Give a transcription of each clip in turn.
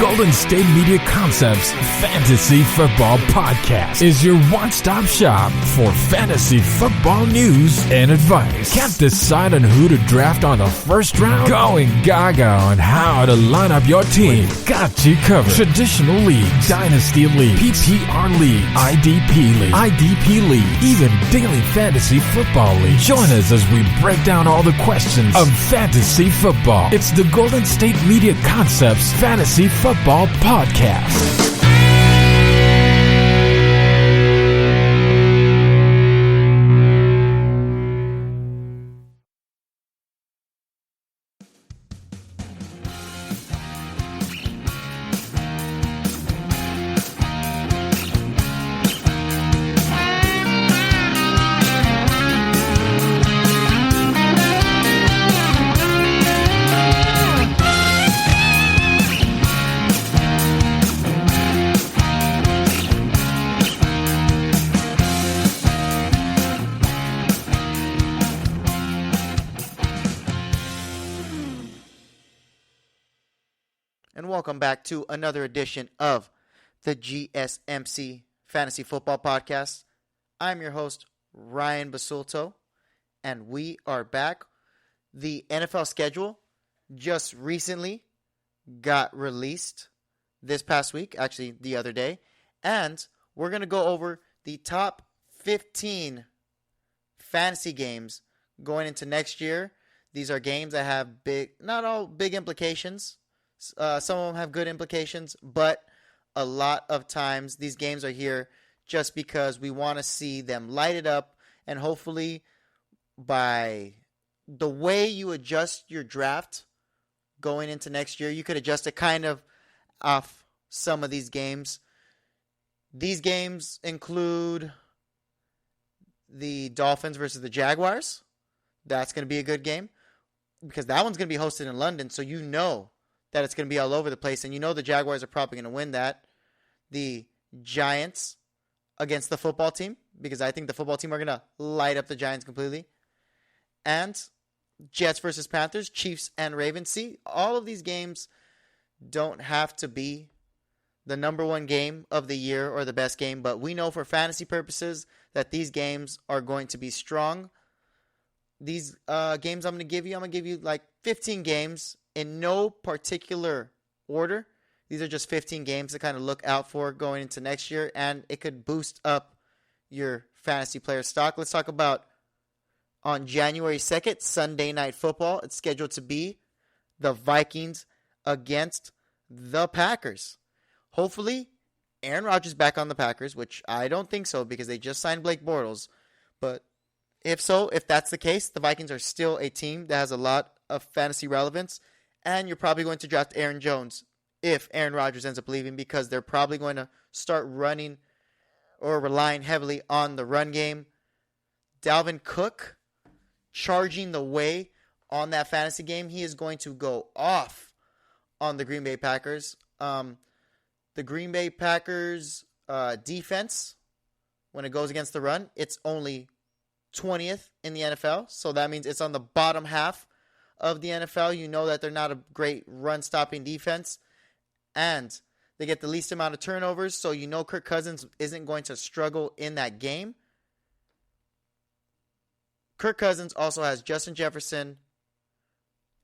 Golden State Media Concepts Fantasy Football Podcast is your one-stop shop for fantasy football news and advice. Can't decide on who to draft on the first round? Going gaga on how to line up your team. Got you covered. Traditional leagues, dynasty league, PPR league, IDP league, even daily fantasy football league. Join us as we break down all the questions of fantasy football. It's the Golden State Media Concepts Fantasy Football Podcast. And welcome back to another edition of the GSMC Fantasy Football Podcast. I'm your host, Ryan Basulto, and we are back. The NFL schedule just recently got released this past week, actually the other day, and we're going to go over the top 15 fantasy games going into next year. These are games that have not all big implications. Some of them have good implications, but a lot of times these games are here just because we want to see them light it up, and hopefully by the way you adjust your draft going into next year, you could adjust it kind of off some of these games. These games include the Dolphins versus the Jaguars. That's going to be a good game because that one's going to be hosted in London, so you know that it's going to be all over the place, and you know the Jaguars are probably going to win that. The Giants against the football team, because I think the football team are going to light up the Giants completely. And Jets versus Panthers, Chiefs and Ravens. See, all of these games don't have to be the number one game of the year or the best game, but we know for fantasy purposes that these games are going to be strong. These games I'm going to give you like 15 games in no particular order. These are just 15 games to kind of look out for going into next year, and it could boost up your fantasy player stock. Let's talk about on January 2nd, Sunday Night Football. It's scheduled to be the Vikings against the Packers. Hopefully, Aaron Rodgers back on the Packers, which I don't think so because they just signed Blake Bortles. But if that's the case, the Vikings are still a team that has a lot of fantasy relevance. And you're probably going to draft Aaron Jones if Aaron Rodgers ends up leaving because they're probably going to start running or relying heavily on the run game. Dalvin Cook charging the way on that fantasy game. He is going to go off on the Green Bay Packers. The Green Bay Packers defense, when it goes against the run, it's only 20th in the NFL. So that means it's on the bottom half of the NFL. You know that they're not a great run-stopping defense, and they get the least amount of turnovers, so you know Kirk Cousins isn't going to struggle in that game. Kirk Cousins also has Justin Jefferson,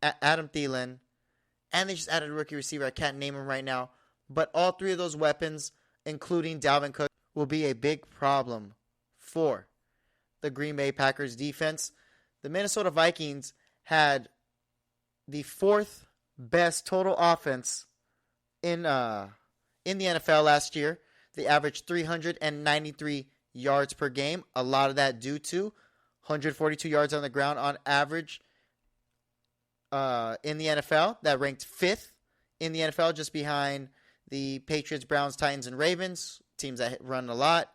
Adam Thielen, and they just added a rookie receiver. I can't name him right now, but all three of those weapons, including Dalvin Cook, will be a big problem for the Green Bay Packers defense. The Minnesota Vikings had the fourth best total offense in the NFL last year. They averaged 393 yards per game. A lot of that due to 142 yards on the ground on average in the NFL. That ranked fifth in the NFL, just behind the Patriots, Browns, Titans, and Ravens, teams that run a lot.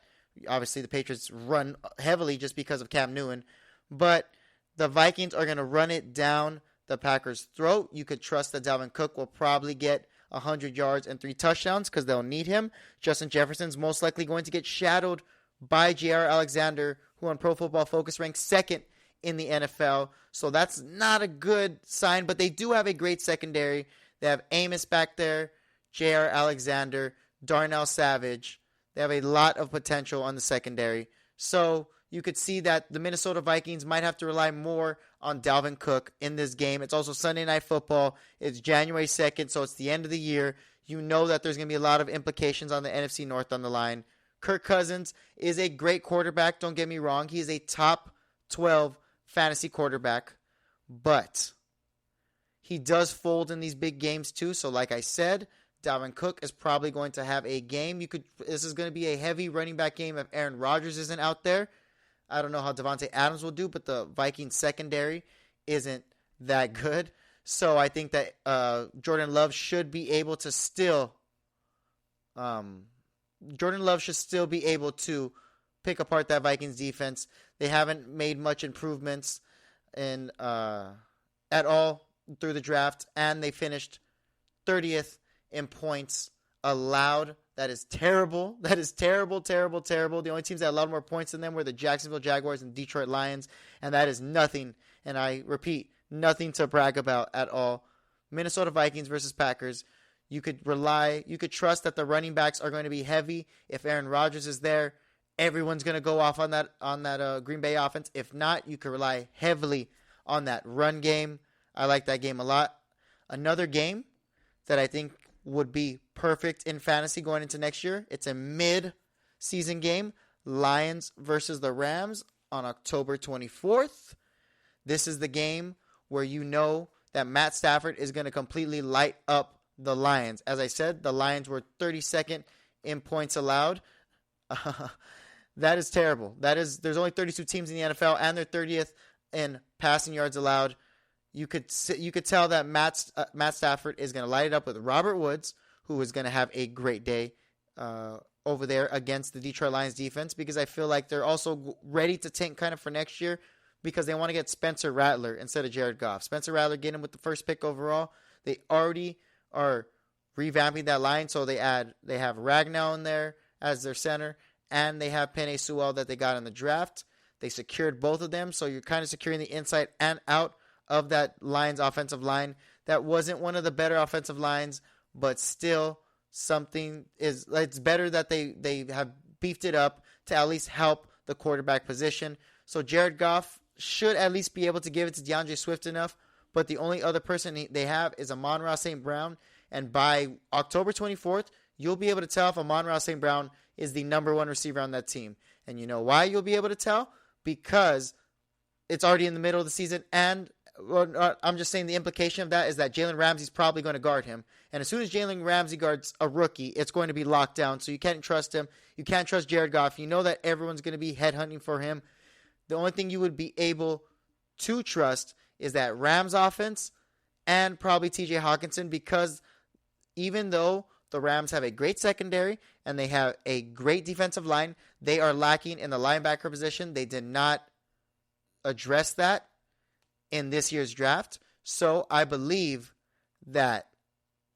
Obviously, the Patriots run heavily just because of Cam Newton. But the Vikings are going to run it down the Packers' throat. You could trust that Dalvin Cook will probably get 100 yards and 3 touchdowns because they'll need him. Justin Jefferson's most likely going to get shadowed by J.R. Alexander, who on Pro Football Focus ranks second in the NFL. So that's not a good sign, but they do have a great secondary. They have Amos back there, J.R. Alexander, Darnell Savage. They have a lot of potential on the secondary. So you could see that the Minnesota Vikings might have to rely more on Dalvin Cook in this game. It's also Sunday Night Football. It's January 2nd, so it's the end of the year. You know that there's going to be a lot of implications on the NFC North on the line. Kirk Cousins is a great quarterback, don't get me wrong. He is a top 12 fantasy quarterback, but he does fold in these big games too. So like I said, Dalvin Cook is probably going to have a game. This is going to be a heavy running back game if Aaron Rodgers isn't out there. I don't know how Devontae Adams will do, but the Vikings secondary isn't that good. So I think that Jordan Love should be able to still pick apart that Vikings defense. They haven't made much improvements at all through the draft, and they finished 30th in points allowed. That is terrible. That is terrible, terrible, terrible. The only teams that allowed more points than them were the Jacksonville Jaguars and Detroit Lions, and that is nothing, and I repeat, nothing to brag about at all. Minnesota Vikings versus Packers. You could trust that the running backs are going to be heavy. If Aaron Rodgers is there, everyone's going to go off on that Green Bay offense. If not, you could rely heavily on that run game. I like that game a lot. Another game that I think would be perfect in fantasy going into next year. It's a mid-season game. Lions versus the Rams on October 24th. This is the game where you know that Matt Stafford is going to completely light up the Lions. As I said, the Lions were 32nd in points allowed. That is terrible. There's only 32 teams in the NFL, and they're 30th in passing yards allowed. You could tell that Matt Stafford is going to light it up with Robert Woods, who is going to have a great day over there against the Detroit Lions defense, because I feel like they're also ready to tank kind of for next year because they want to get Spencer Rattler instead of Jared Goff. Spencer Rattler getting him with the first pick overall. They already are revamping that line, so they have Ragnow in there as their center, and they have Penei Sewell that they got in the draft. They secured both of them, so you're kind of securing the inside and out of that Lions offensive line. That wasn't one of the better offensive lines, but still it's better that they have beefed it up to at least help the quarterback position. So Jared Goff should at least be able to give it to DeAndre Swift enough, but the only other person they have is Amon-Ra St. Brown, and by October 24th, you'll be able to tell if Amon-Ra St. Brown is the number one receiver on that team. And you know why you'll be able to tell? Because it's already in the middle of the season, and I'm just saying the implication of that is that Jalen Ramsey's probably going to guard him. And as soon as Jalen Ramsey guards a rookie, it's going to be locked down, so you can't trust him. You can't trust Jared Goff. You know that everyone's going to be headhunting for him. The only thing you would be able to trust is that Rams offense and probably TJ Hawkinson, because even though the Rams have a great secondary and they have a great defensive line, they are lacking in the linebacker position. They did not address that in this year's draft. So I believe that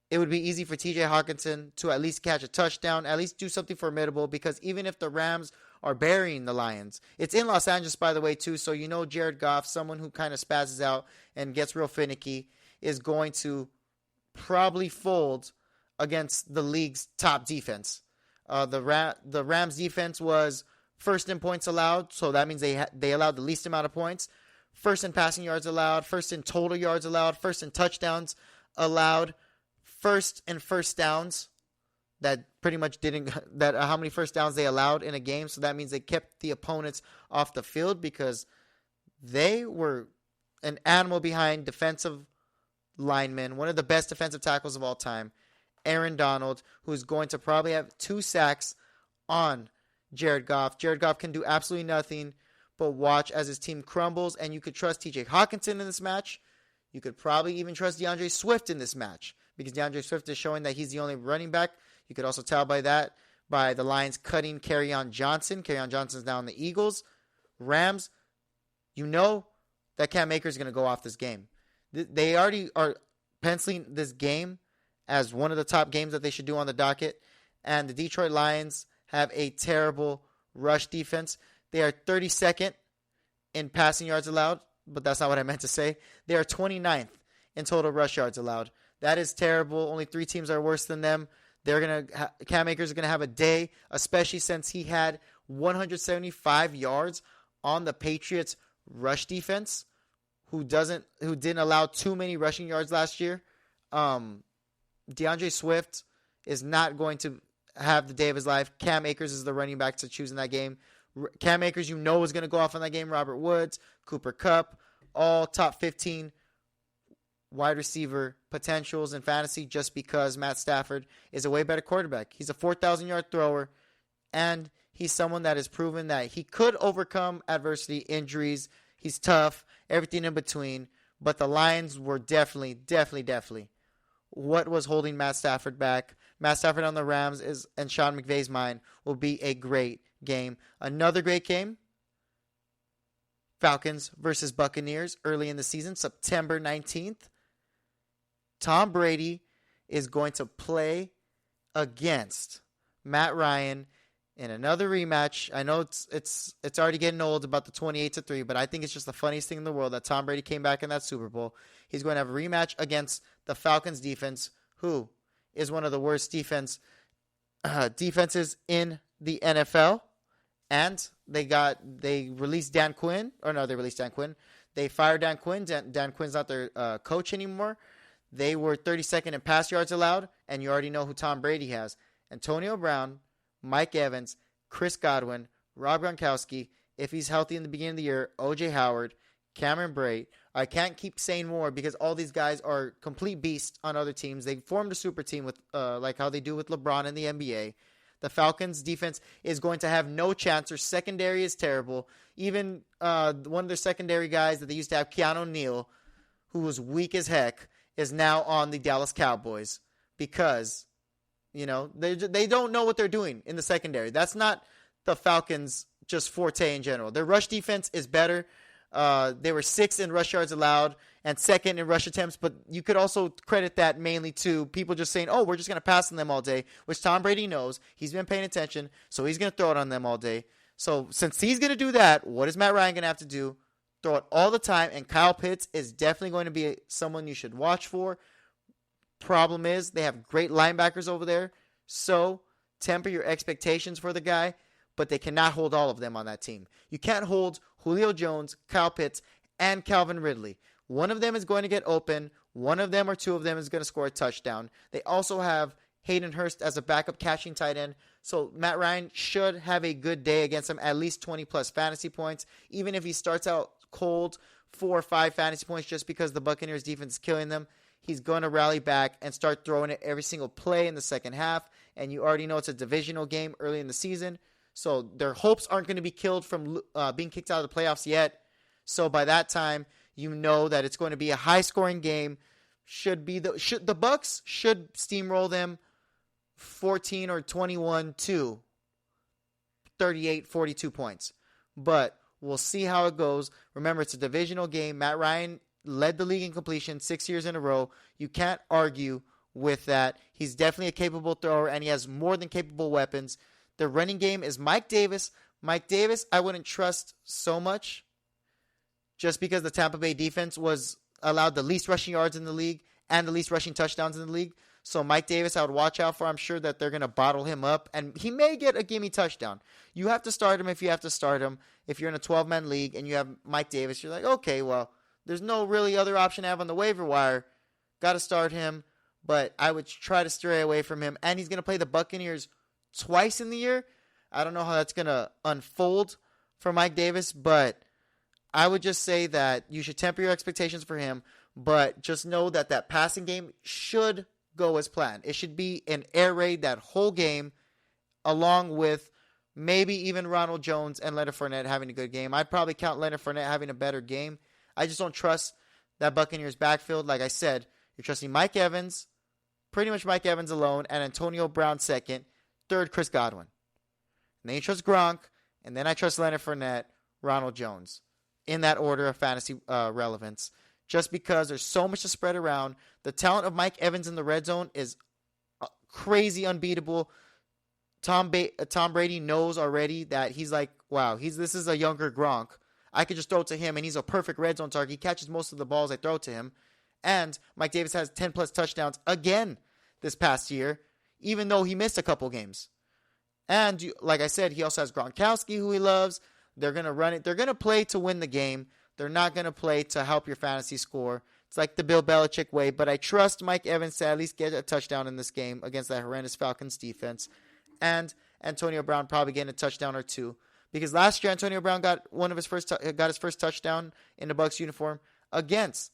it would be easy for TJ Hawkinson to at least catch a touchdown, at least do something formidable, because even if the Rams are burying the Lions, it's in Los Angeles, by the way, too. So you know Jared Goff, someone who kind of spazzes out and gets real finicky, is going to probably fold against the league's top defense. The Rams defense was first in points allowed, so that means they allowed the least amount of points. First in passing yards allowed, first in total yards allowed, first in touchdowns allowed, first in first downs. That pretty much how many first downs they allowed in a game. So that means they kept the opponents off the field because they were an animal behind defensive linemen, one of the best defensive tackles of all time, Aaron Donald, who's going to probably have 2 sacks on Jared Goff. Jared Goff can do absolutely nothing but watch as his team crumbles, and you could trust TJ Hawkinson in this match. You could probably even trust DeAndre Swift in this match because DeAndre Swift is showing that he's the only running back. You could also tell by the Lions cutting Kerryon Johnson. Kerryon Johnson's now on the Eagles. Rams, you know that Cam Akers is going to go off this game. They already are penciling this game as one of the top games that they should do on the docket. And the Detroit Lions have a terrible rush defense. They are 32nd in passing yards allowed, but that's not what I meant to say. They are 29th in total rush yards allowed. That is terrible. Only 3 teams are worse than them. Cam Akers is gonna have a day, especially since he had 175 yards on the Patriots rush defense, who didn't allow too many rushing yards last year. DeAndre Swift is not going to have the day of his life. Cam Akers is the running back to choose in that game. Cam Akers, is going to go off in that game. Robert Woods, Cooper Kupp, all top 15 wide receiver potentials in fantasy just because Matt Stafford is a way better quarterback. He's a 4,000-yard thrower, and he's someone that has proven that he could overcome adversity, injuries. He's tough, everything in between. But the Lions were definitely what was holding Matt Stafford back. Matt Stafford on the Rams in Sean McVay's mind, will be a great game. Another great game, Falcons versus Buccaneers early in the season, September 19th. Tom Brady is going to play against Matt Ryan in another rematch. I know it's already getting old about the 28-3, but I think it's just the funniest thing in the world that Tom Brady came back in that Super Bowl. He's going to have a rematch against the Falcons defense, who is one of the worst defenses in the NFL. And they released Dan Quinn. They fired Dan Quinn. Dan Quinn's not their coach anymore. They were 32nd in pass yards allowed, and you already know who Tom Brady has. Antonio Brown, Mike Evans, Chris Godwin, Rob Gronkowski, if he's healthy in the beginning of the year, O.J. Howard, Cameron Brate. I can't keep saying more because all these guys are complete beasts on other teams. They formed a super team with like how they do with LeBron in the NBA. The Falcons' defense is going to have no chance. Their secondary is terrible. Even one of their secondary guys that they used to have, Keanu Neal, who was weak as heck, is now on the Dallas Cowboys because, they don't know what they're doing in the secondary. That's not the Falcons' just forte in general. Their rush defense is better. They were 6th in rush yards allowed and 2nd in rush attempts, but you could also credit that mainly to people just saying, oh, we're just going to pass on them all day, which Tom Brady knows. He's been paying attention, so he's going to throw it on them all day. So since he's going to do that, what is Matt Ryan going to have to do? Throw it all the time, and Kyle Pitts is definitely going to be someone you should watch for. Problem is, they have great linebackers over there, so temper your expectations for the guy, but they cannot hold all of them on that team. You can't hold Julio Jones, Kyle Pitts, and Calvin Ridley. One of them is going to get open. One of them or two of them is going to score a touchdown. They also have Hayden Hurst as a backup catching tight end. So Matt Ryan should have a good day against him, at least 20-plus fantasy points. Even if he starts out cold, 4 or 5 fantasy points just because the Buccaneers defense is killing them, he's going to rally back and start throwing it every single play in the second half. And you already know it's a divisional game early in the season. So their hopes aren't going to be killed from being kicked out of the playoffs yet. So by that time, you know that it's going to be a high-scoring game. The Bucs should steamroll them 14 or 21 to 38, 42 points. But we'll see how it goes. Remember, it's a divisional game. Matt Ryan led the league in completion 6 years in a row. You can't argue with that. He's definitely a capable thrower, and he has more than capable weapons. The running game is Mike Davis. Mike Davis, I wouldn't trust so much just because the Tampa Bay defense was allowed the least rushing yards in the league and the least rushing touchdowns in the league. So Mike Davis, I would watch out for. I'm sure that they're going to bottle him up, and he may get a gimme touchdown. You have to start him if you have to start him. If you're in a 12-man league and you have Mike Davis, you're like, okay, well, there's no really other option to have on the waiver wire. Got to start him, but I would try to stray away from him. And he's going to play the Buccaneers twice in the year. I don't know how that's going to unfold for Mike Davis, but I would just say that you should temper your expectations for him, but just know that that passing game should go as planned. It should be an air raid that whole game, along with maybe even Ronald Jones and Leonard Fournette having a good game. I'd probably count Leonard Fournette having a better game. I just don't trust that Buccaneers backfield. Like I said, you're trusting Mike Evans, pretty much Mike Evans alone, and Antonio Brown second, third Chris Godwin. And then you trust Gronk, and then I trust Leonard Fournette, Ronald Jones, in that order of fantasy relevance. Just because there's so much to spread around. The talent of Mike Evans in the red zone is crazy unbeatable. Tom Brady knows already that he's like, wow, this is a younger Gronk. I could just throw it to him, and he's a perfect red zone target. He catches most of the balls I throw to him. And Mike Davis has 10-plus touchdowns again this past year, even though he missed a couple games. And like I said, he also has Gronkowski, who he loves. They're going to run it. They're going to play to win the game. They're not going to play to help your fantasy score. It's like the Bill Belichick way, but I trust Mike Evans to at least get a touchdown in this game against that horrendous Falcons defense. And Antonio Brown probably getting a touchdown or two. Because last year, Antonio Brown got his first touchdown in the Bucs uniform against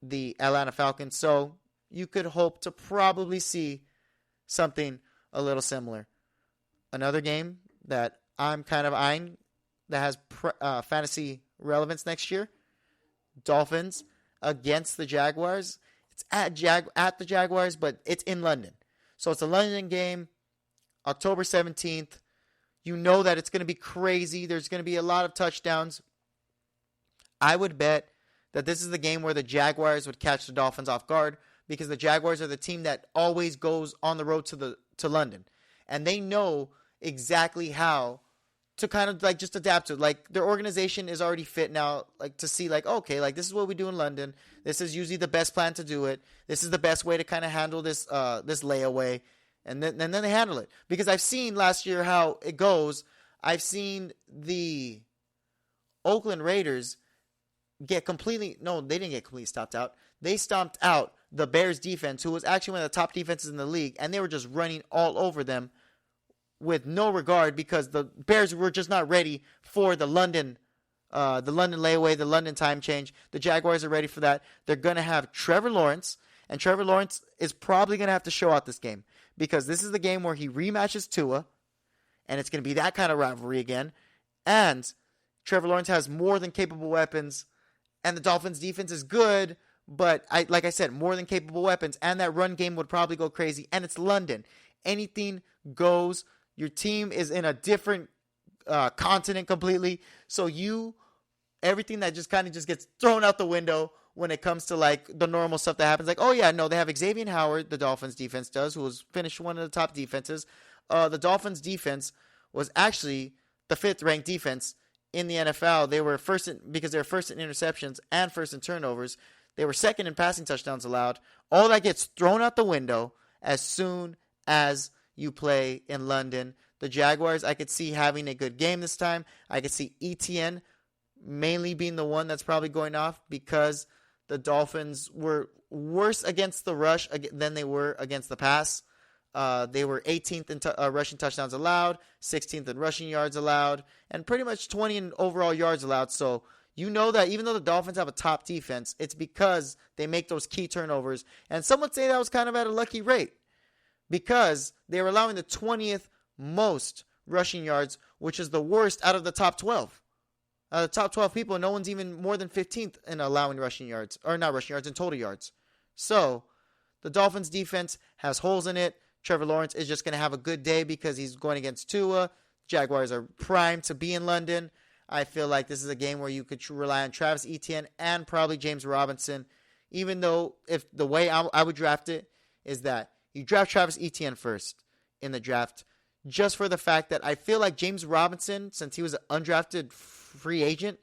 the Atlanta Falcons. So you could hope to probably see something a little similar. Another game that I'm kind of eyeing that has fantasy relevance next year, Dolphins against the Jaguars. It's at the Jaguars, but it's in London. So it's a London game, October 17th. You know that it's going to be crazy. There's going to be a lot of touchdowns. I would bet that this is the game where the Jaguars would catch the Dolphins off guard, because the Jaguars are the team that always goes on the road to London. And they know exactly how to kind of like just adapt to it. Like their organization is already fit now, like to see like, okay, like this is what we do in London. This is usually the best plan to do it. This is the best way to kind of handle this layaway. And then they handle it. Because I've seen last year how it goes. I've seen the Oakland Raiders they didn't get completely stomped out. They stomped out the Bears defense, who was actually one of the top defenses in the league, and they were just running all over them with no regard, because the Bears were just not ready for the London layaway, the London time change. The Jaguars are ready for that. They're going to have Trevor Lawrence, and Trevor Lawrence is probably going to have to show out this game, because this is the game where he rematches Tua, and it's going to be that kind of rivalry again. And Trevor Lawrence has more than capable weapons, and the Dolphins' defense is good, but like I said, more than capable weapons, and that run game would probably go crazy. And it's London. Anything goes. Your team is in a different continent completely, so everything that just kind of just gets thrown out the window when it comes to like the normal stuff that happens. Like, oh yeah, no, they have Xavier Howard, the Dolphins defense does, who was finished one of the top defenses. The Dolphins defense was actually the 5th ranked defense in the NFL. They were because they were first in interceptions and first in turnovers. They were second in passing touchdowns allowed. All that gets thrown out the window as soon as you play in London. The Jaguars, I could see having a good game this time. I could see ETN mainly being the one that's probably going off, because the Dolphins were worse against the rush than they were against the pass. They were 18th in rushing touchdowns allowed, 16th in rushing yards allowed, and pretty much 20 in overall yards allowed. So you know that even though the Dolphins have a top defense, it's because they make those key turnovers. And some would say that was kind of at a lucky rate, because they were allowing the 20th most rushing yards, which is the worst out of the top 12. The top 12 people, no one's even more than 15th in allowing rushing yards, or not rushing yards, in total yards. So the Dolphins defense has holes in it. Trevor Lawrence is just going to have a good day because he's going against Tua. Jaguars are primed to be in London. I feel like this is a game where you could rely on Travis Etienne and probably James Robinson, even though if the way I would draft it is that you draft Travis Etienne first in the draft, just for the fact that I feel like James Robinson, since he was an undrafted free agent,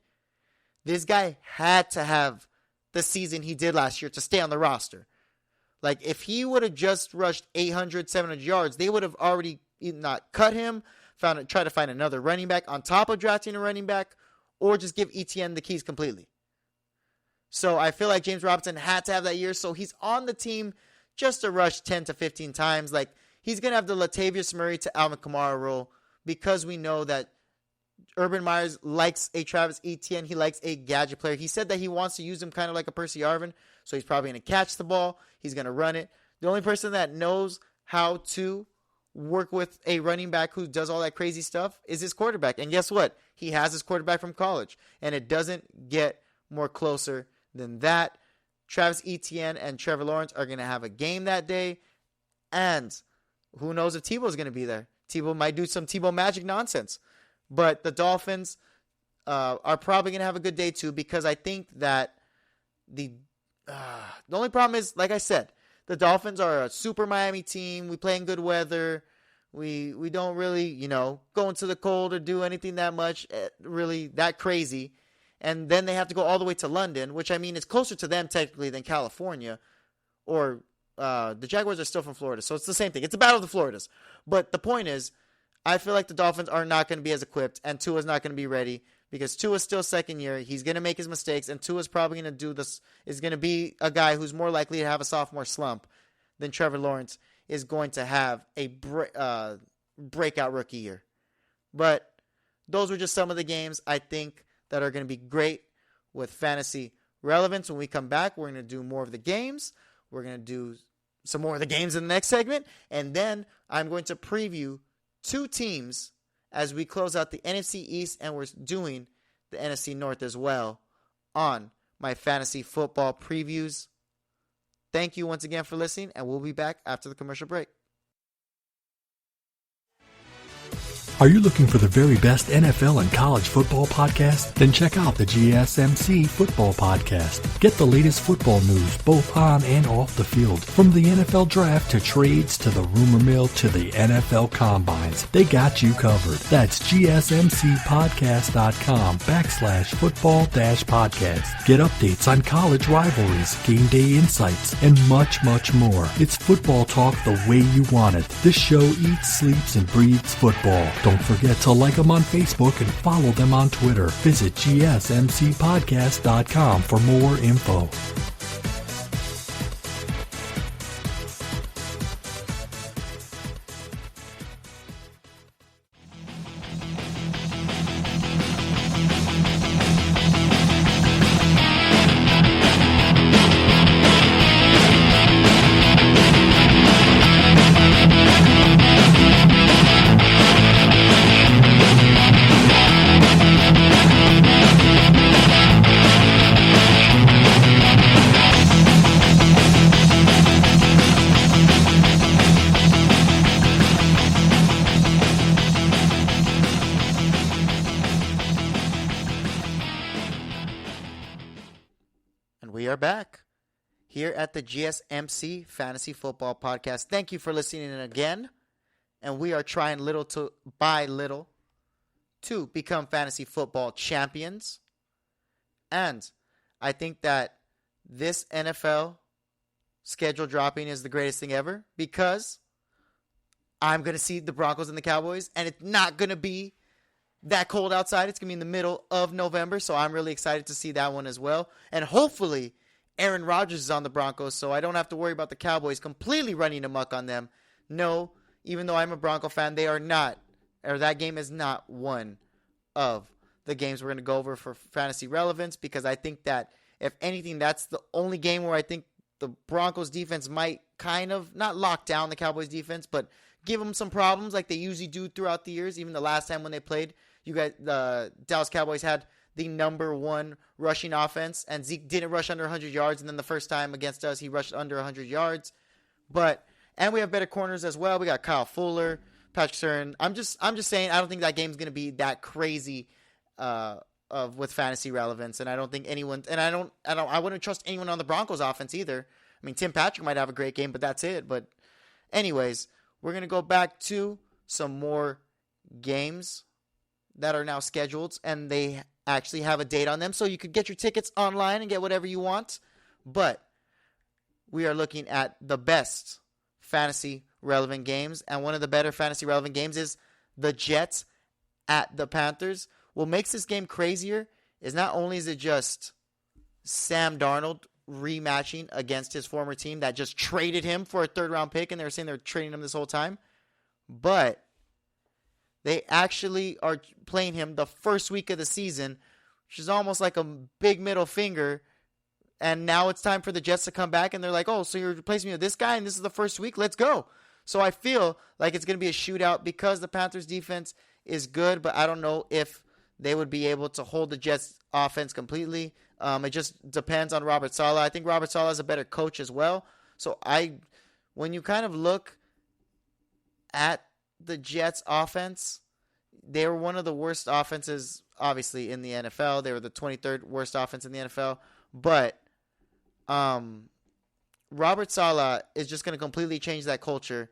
this guy had to have the season he did last year to stay on the roster. Like, if he would have just rushed 800, 700 yards, they would have already either not cut him, try to find another running back on top of drafting a running back, or just give Etienne the keys completely. So I feel like James Robinson had to have that year, so he's on the team just to rush 10 to 15 times. Like, he's going to have the Latavius Murray to Alvin Kamara role, because we know that Urban Myers likes a Travis Etienne. He likes a gadget player. He said that he wants to use him kind of like a Percy Arvin, so he's probably going to catch the ball. He's going to run it. The only person that knows how to work with a running back who does all that crazy stuff is his quarterback. And guess what? He has his quarterback from college, and it doesn't get more closer than that. Travis Etienne and Trevor Lawrence are going to have a game that day, and who knows if Tebow's going to be there. Tebow might do some Tebow magic nonsense. But the Dolphins are probably going to have a good day too, because I think that the only problem is, like I said, the Dolphins are a super Miami team. We play in good weather. We don't really, go into the cold or do anything that much, really that crazy. And then they have to go all the way to London, which, I mean, is closer to them technically than California. Or the Jaguars are still from Florida, so it's the same thing. It's a battle of the Floridas. But the point is, I feel like the Dolphins are not going to be as equipped, and Tua's not going to be ready because Tua's still second year. He's going to make his mistakes, and Tua's probably going to do this, is going to be a guy who's more likely to have a sophomore slump than Trevor Lawrence is going to have a breakout rookie year. But those were just some of the games I think that are going to be great with fantasy relevance. When we come back, we're going to do more of the games. We're going to do some more of the games in the next segment. And then I'm going to preview 2 teams as we close out the NFC East, and we're doing the NFC North as well on my fantasy football previews. Thank you once again for listening, and we'll be back after the commercial break. Are you looking for the very best NFL and college football podcast? Then check out the GSMC Football Podcast. Get the latest football news both on and off the field. From the NFL Draft to trades to the rumor mill to the NFL Combines. They got you covered. That's GSMCpodcast.com/football-podcast. Get updates on college rivalries, game day insights, and much, much more. It's football talk the way you want it. This show eats, sleeps, and breathes football. Don't forget to like them on Facebook and follow them on Twitter. Visit GSMCpodcast.com for more info. We are back here at the GSMC Fantasy Football Podcast. Thank you for listening in again. And we are trying little by little to become fantasy football champions. And I think that this NFL schedule dropping is the greatest thing ever because I'm going to see the Broncos and the Cowboys, and it's not going to be that cold outside. It's going to be in the middle of November, so I'm really excited to see that one as well. And hopefully Aaron Rodgers is on the Broncos, so I don't have to worry about the Cowboys completely running amok on them. No, even though I'm a Bronco fan, they are not, or that game is not one of the games we're going to go over for fantasy relevance, because I think that, if anything, that's the only game where I think the Broncos defense might kind of, not lock down the Cowboys defense, but give them some problems like they usually do throughout the years. Even the last time when they played, the Dallas Cowboys had the number 1 rushing offense, and Zeke didn't rush under 100 yards, and then the first time against us, he rushed under 100 yards. And we have better corners as well. We got Kyle Fuller, Patrick Surtain. I'm just saying, I don't think that game's going to be that crazy with fantasy relevance, and I don't think anyone, and I wouldn't trust anyone on the Broncos offense either. I mean, Tim Patrick might have a great game, but that's it. But anyways, we're going to go back to some more games that are now scheduled, and they actually have a date on them, so you could get your tickets online and get whatever you want. But we are looking at the best fantasy relevant games, and one of the better fantasy relevant games is the Jets at the Panthers. What makes this game crazier is not only is it just Sam Darnold rematching against his former team that just traded him for a 3rd-round pick, and they were saying they're trading him this whole time, but they actually are playing him the first week of the season, which is almost like a big middle finger. And now it's time for the Jets to come back, and they're like, oh, so you're replacing me with this guy, and this is the first week? Let's go. So I feel like it's going to be a shootout because the Panthers' defense is good, but I don't know if they would be able to hold the Jets' offense completely. It just depends on Robert Saleh. I think Robert Saleh is a better coach as well. So when you kind of look at the Jets offense, they were one of the worst offenses, obviously, in the NFL. They were the 23rd worst offense in the NFL. But Robert Saleh is just going to completely change that culture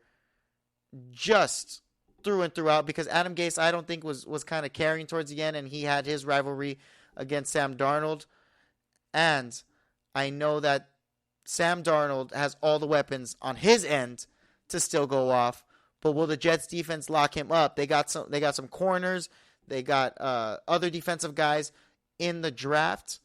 just through and throughout, because Adam Gase, I don't think, was kind of carrying towards the end, and he had his rivalry against Sam Darnold. And I know that Sam Darnold has all the weapons on his end to still go off. But will the Jets defense lock him up? They got some corners. They got other defensive guys in the draft.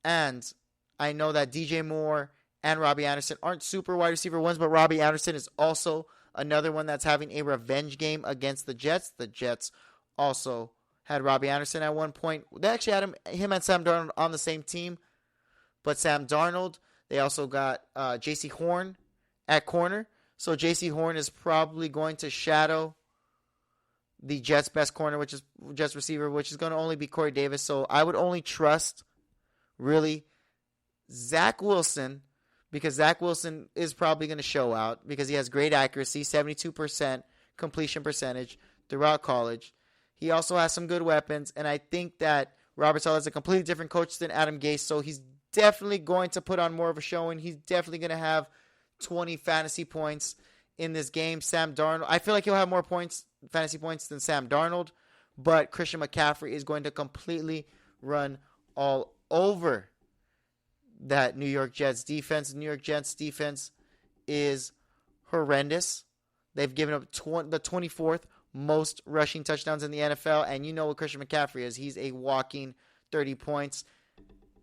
And I know that DJ Moore and Robbie Anderson aren't super wide receiver ones, but Robbie Anderson is also another one that's having a revenge game against the Jets. The Jets also had Robbie Anderson at one point. They actually had him and Sam Darnold on the same team. But Sam Darnold, they also got J.C. Horn at corner. So J.C. Horn is probably going to shadow the Jets' best corner, which is Jets receiver, which is going to only be Corey Davis. So I would only trust, really, Zach Wilson, because Zach Wilson is probably going to show out because he has great accuracy, 72% completion percentage throughout college. He also has some good weapons, and I think that Robert Saleh is a completely different coach than Adam Gase, so he's definitely going to put on more of a showing. He's definitely going to have 20 fantasy points in this game. Sam Darnold, I feel like he'll have more fantasy points than Sam Darnold, but Christian McCaffrey is going to completely run all over that New York Jets defense. The New York Jets defense is horrendous. They've given up the 24th most rushing touchdowns in the NFL, and you know what Christian McCaffrey is. He's a walking 30 points.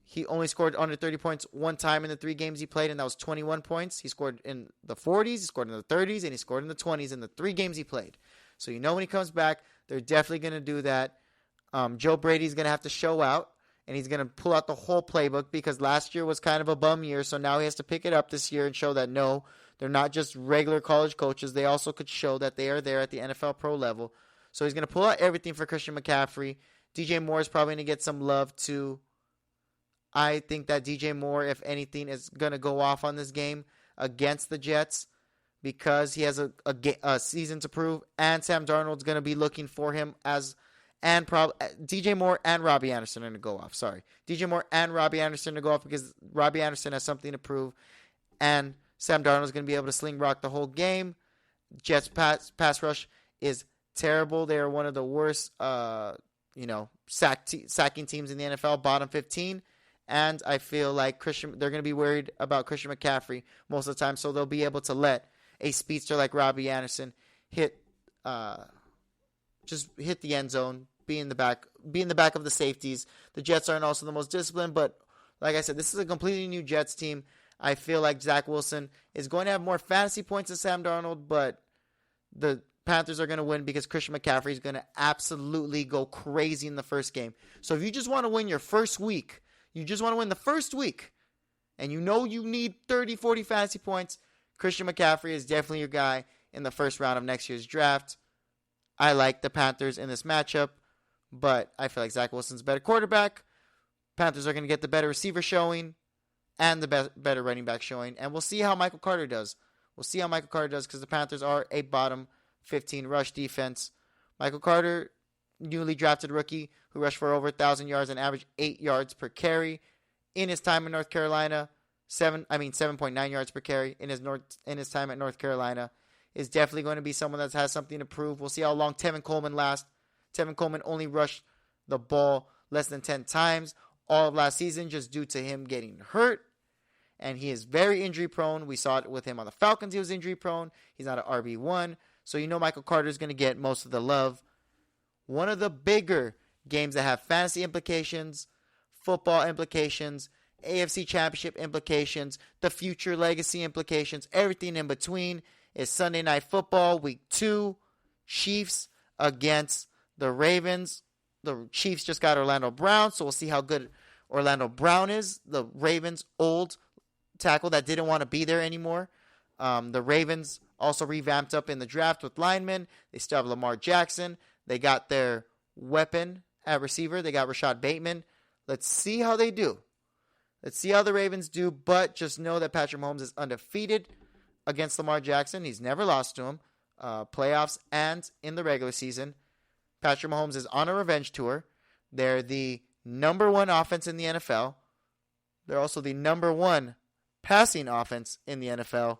He only scored under 30 points one time in the 3 games he played, and that was 21 points. He scored in the 40s, he scored in the 30s, and he scored in the 20s in the 3 games he played. So you know when he comes back, they're definitely going to do that. Joe Brady's going to have to show out, and he's going to pull out the whole playbook because last year was kind of a bum year, so now he has to pick it up this year and show that, no, they're not just regular college coaches. They also could show that they are there at the NFL pro level. So he's going to pull out everything for Christian McCaffrey. DJ Moore is probably going to get some love too. I think that DJ Moore, if anything, is going to go off on this game against the Jets because he has a season to prove, and Sam Darnold's going to be looking for him DJ Moore and Robbie Anderson are going to go off. Sorry. DJ Moore and Robbie Anderson are going to go off because Robbie Anderson has something to prove, and Sam Darnold is going to be able to sling rock the whole game. Jets pass rush is terrible. They are one of the worst, sacking teams in the NFL, bottom 15. And I feel like they're going to be worried about Christian McCaffrey most of the time, so they'll be able to let a speedster like Robbie Anderson hit the end zone, be in the back of the safeties. The Jets aren't also the most disciplined, but like I said, this is a completely new Jets team. I feel like Zach Wilson is going to have more fantasy points than Sam Darnold, but the Panthers are going to win because Christian McCaffrey is going to absolutely go crazy in the first game. So if you just want to win your first week, you just want to win the first week, and you know you need 30, 40 fantasy points, Christian McCaffrey is definitely your guy in the first round of next year's draft. I like the Panthers in this matchup, but I feel like Zach Wilson's a better quarterback. Panthers are going to get the better receiver showing and the better running back showing, and we'll see how Michael Carter does. We'll see how Michael Carter does because the Panthers are a bottom 15 rush defense. Michael Carter, newly drafted rookie who rushed for over 1,000 yards and averaged 8 yards per carry in his time in North Carolina. 7.9 yards per carry in his time at North Carolina, is definitely going to be someone that has something to prove. We'll see how long Tevin Coleman lasts. Tevin Coleman only rushed the ball less than 10 times all of last season just due to him getting hurt. And he is very injury prone. We saw it with him on the Falcons. He was injury prone. He's not an RB1. So you know Michael Carter is going to get most of the love. One of the bigger games that have fantasy implications, football implications, AFC Championship implications, the future legacy implications, everything in between is Sunday Night Football, Week 2, Chiefs against the Ravens. The Chiefs just got Orlando Brown, so we'll see how good Orlando Brown is, the Ravens' old tackle that didn't want to be there anymore. The Ravens also revamped up in the draft with linemen. They still have Lamar Jackson. They got their weapon at receiver. They got Rashad Bateman. Let's see how they do. Let's see how the Ravens do, but just know that Patrick Mahomes is undefeated against Lamar Jackson. He's never lost to him, playoffs and in the regular season. Patrick Mahomes is on a revenge tour. They're the number 1 offense in the NFL. They're also the number 1 passing offense in the NFL.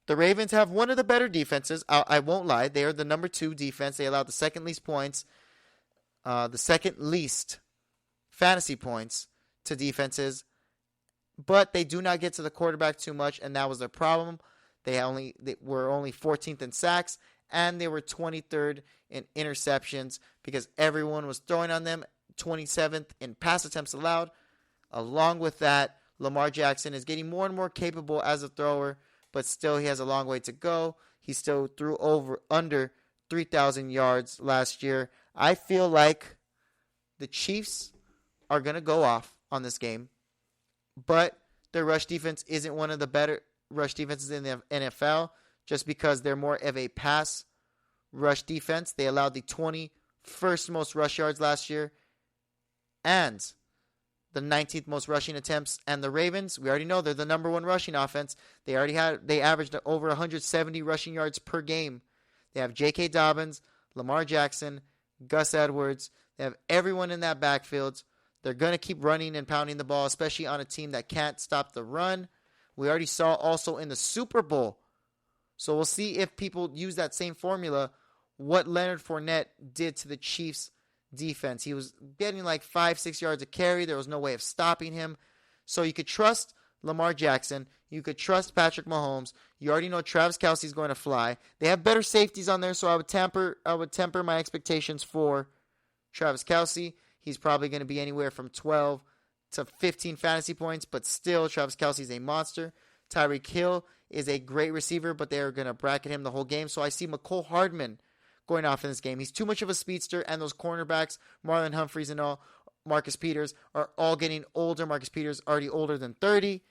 The Ravens have one of the better defenses. I won't lie. They are the number 2 defense. They allowed the second least points, the second least fantasy points to defenses, but they do not get to the quarterback too much, and that was their problem. They were only 14th in sacks, and they were 23rd in interceptions because everyone was throwing on them, 27th in pass attempts allowed. Along with that, Lamar Jackson is getting more and more capable as a thrower, but still he has a long way to go. He still threw under 3,000 yards last year. I feel like the Chiefs are going to go off on this game, but their rush defense isn't one of the better rush defenses in the NFL just because they're more of a pass rush defense. They allowed the 21st most rush yards last year and the 19th most rushing attempts. And the Ravens, we already know they're the number one rushing offense. They averaged over 170 rushing yards per game. They have J.K. Dobbins, Lamar Jackson, Gus Edwards. They have everyone in that backfield. They're going to keep running and pounding the ball, especially on a team that can't stop the run. We already saw also in the Super Bowl. So we'll see if people use that same formula, what Leonard Fournette did to the Chiefs defense. He was getting like 5-6 yards a carry. There was no way of stopping him. So you could trust Lamar Jackson. You could trust Patrick Mahomes. You already know Travis Kelce's going to fly. They have better safeties on there, so I would temper my expectations for Travis Kelce. He's probably going to be anywhere from 12 to 15 fantasy points, but still, Travis Kelce is a monster. Tyreek Hill is a great receiver, but they're going to bracket him the whole game. So I see McCole Hardman going off in this game. He's too much of a speedster, and those cornerbacks, Marlon Humphreys and all, Marcus Peters, are all getting older. Marcus Peters already older than 30.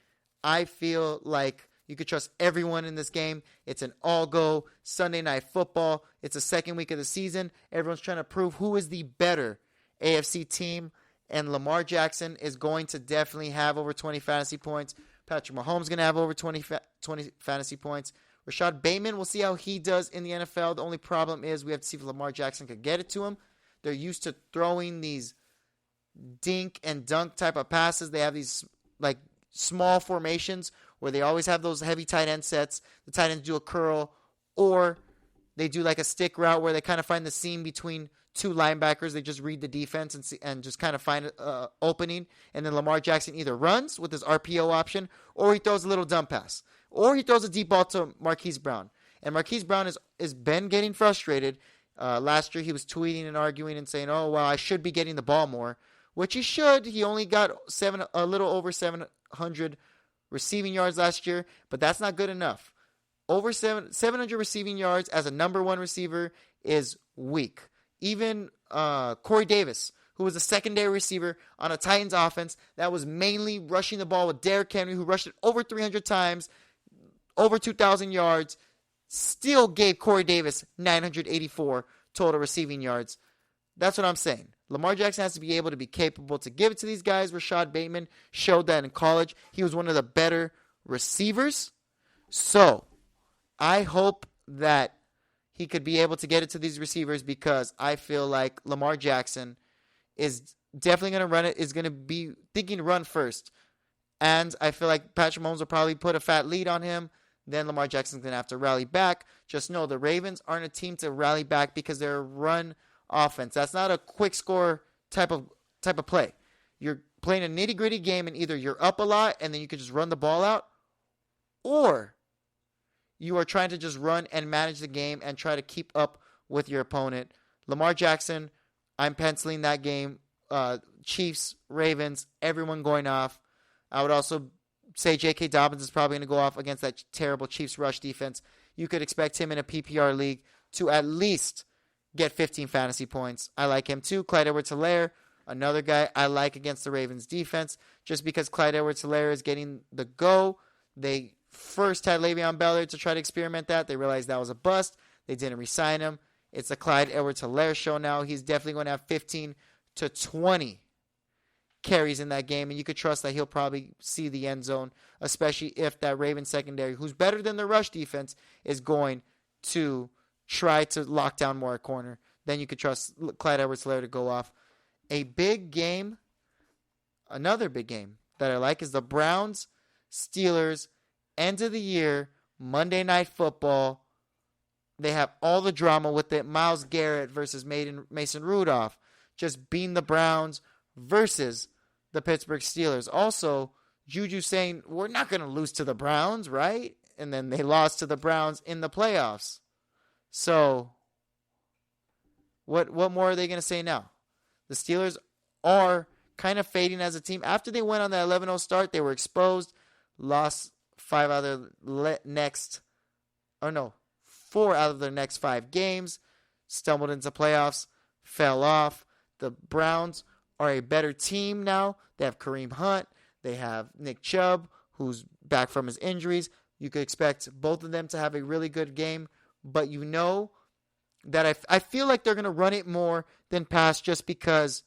I feel like you could trust everyone in this game. It's an all-go Sunday night football. It's the second week of the season. Everyone's trying to prove who is the better AFC team, and Lamar Jackson is going to definitely have over 20 fantasy points. Patrick Mahomes is going to have over 20 fantasy points. Rashad Bateman, we'll see how he does in the NFL. The only problem is we have to see if Lamar Jackson could get it to him. They're used to throwing these dink and dunk type of passes. They have these like small formations where they always have those heavy tight end sets. The tight ends do a curl, or they do like a stick route where they kind of find the seam between two linebackers. They just read the defense and just kind of find an opening. And then Lamar Jackson either runs with his RPO option, or he throws a little dump pass, or he throws a deep ball to Marquise Brown. And Marquise Brown is been getting frustrated. Last year he was tweeting and arguing and saying, "Oh, well, I should be getting the ball more," which he should. He only got a little over 700 receiving yards last year, but that's not good enough. Over 700 receiving yards as a number one receiver is weak. Even Corey Davis, who was a secondary receiver on a Titans offense that was mainly rushing the ball with Derrick Henry, who rushed it over 300 times, over 2,000 yards, still gave Corey Davis 984 total receiving yards. That's what I'm saying. Lamar Jackson has to be able to be capable to give it to these guys. Rashad Bateman showed that in college. He was one of the better receivers. So I hope that he could be able to get it to these receivers, because I feel like Lamar Jackson is definitely going to run it, is going to be thinking to run first. And I feel like Patrick Mahomes will probably put a fat lead on him. Then Lamar Jackson's going to have to rally back. Just know the Ravens aren't a team to rally back because they're a run offense. That's not a quick score type of play. You're playing a nitty-gritty game, and either you're up a lot and then you can just run the ball out, or you are trying to just run and manage the game and try to keep up with your opponent. Lamar Jackson, I'm penciling that game. Chiefs, Ravens, everyone going off. I would also say J.K. Dobbins is probably going to go off against that terrible Chiefs rush defense. You could expect him in a PPR league to at least get 15 fantasy points. I like him too. Clyde Edwards-Helaire, another guy I like against the Ravens defense, just because Clyde Edwards-Helaire is getting the go. They first had Le'Veon Bell to try to experiment that. They realized that was a bust. They didn't re-sign him. It's a Clyde Edwards-Helaire show now. He's definitely going to have 15 to 20 carries in that game, and you could trust that he'll probably see the end zone, especially if that Ravens secondary, who's better than the rush defense, is going to try to lock down more at corner. Then you could trust Clyde Edwards-Helaire to go off. A big game, another big game that I like is the Browns-Steelers end of the year Monday Night Football. They have all the drama with it. Myles Garrett versus Mason Rudolph just beating the Browns versus the Pittsburgh Steelers. Also, Juju saying, we're not going to lose to the Browns, right? And then they lost to the Browns in the playoffs. So, what more are they going to say now? The Steelers are kind of fading as a team. After they went on that 11-0 start, they were exposed, lost 4 out of their next 5 games, stumbled into playoffs, fell off. The Browns are a better team now. They have Kareem Hunt. They have Nick Chubb, who's back from his injuries. You could expect both of them to have a really good game, but you know that I feel like they're going to run it more than pass just because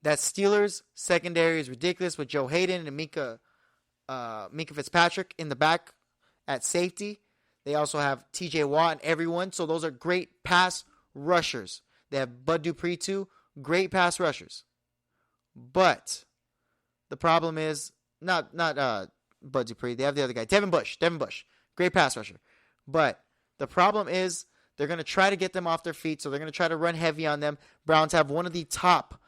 that Steelers secondary is ridiculous with Joe Hayden and Mika Fitzpatrick in the back at safety. They also have TJ Watt and everyone, so those are great pass rushers. They have Bud Dupree too, great pass rushers. But the problem is not Bud Dupree. They have the other guy, Devin Bush, great pass rusher. But the problem is they're going to try to get them off their feet, so they're going to try to run heavy on them. Browns have one of the top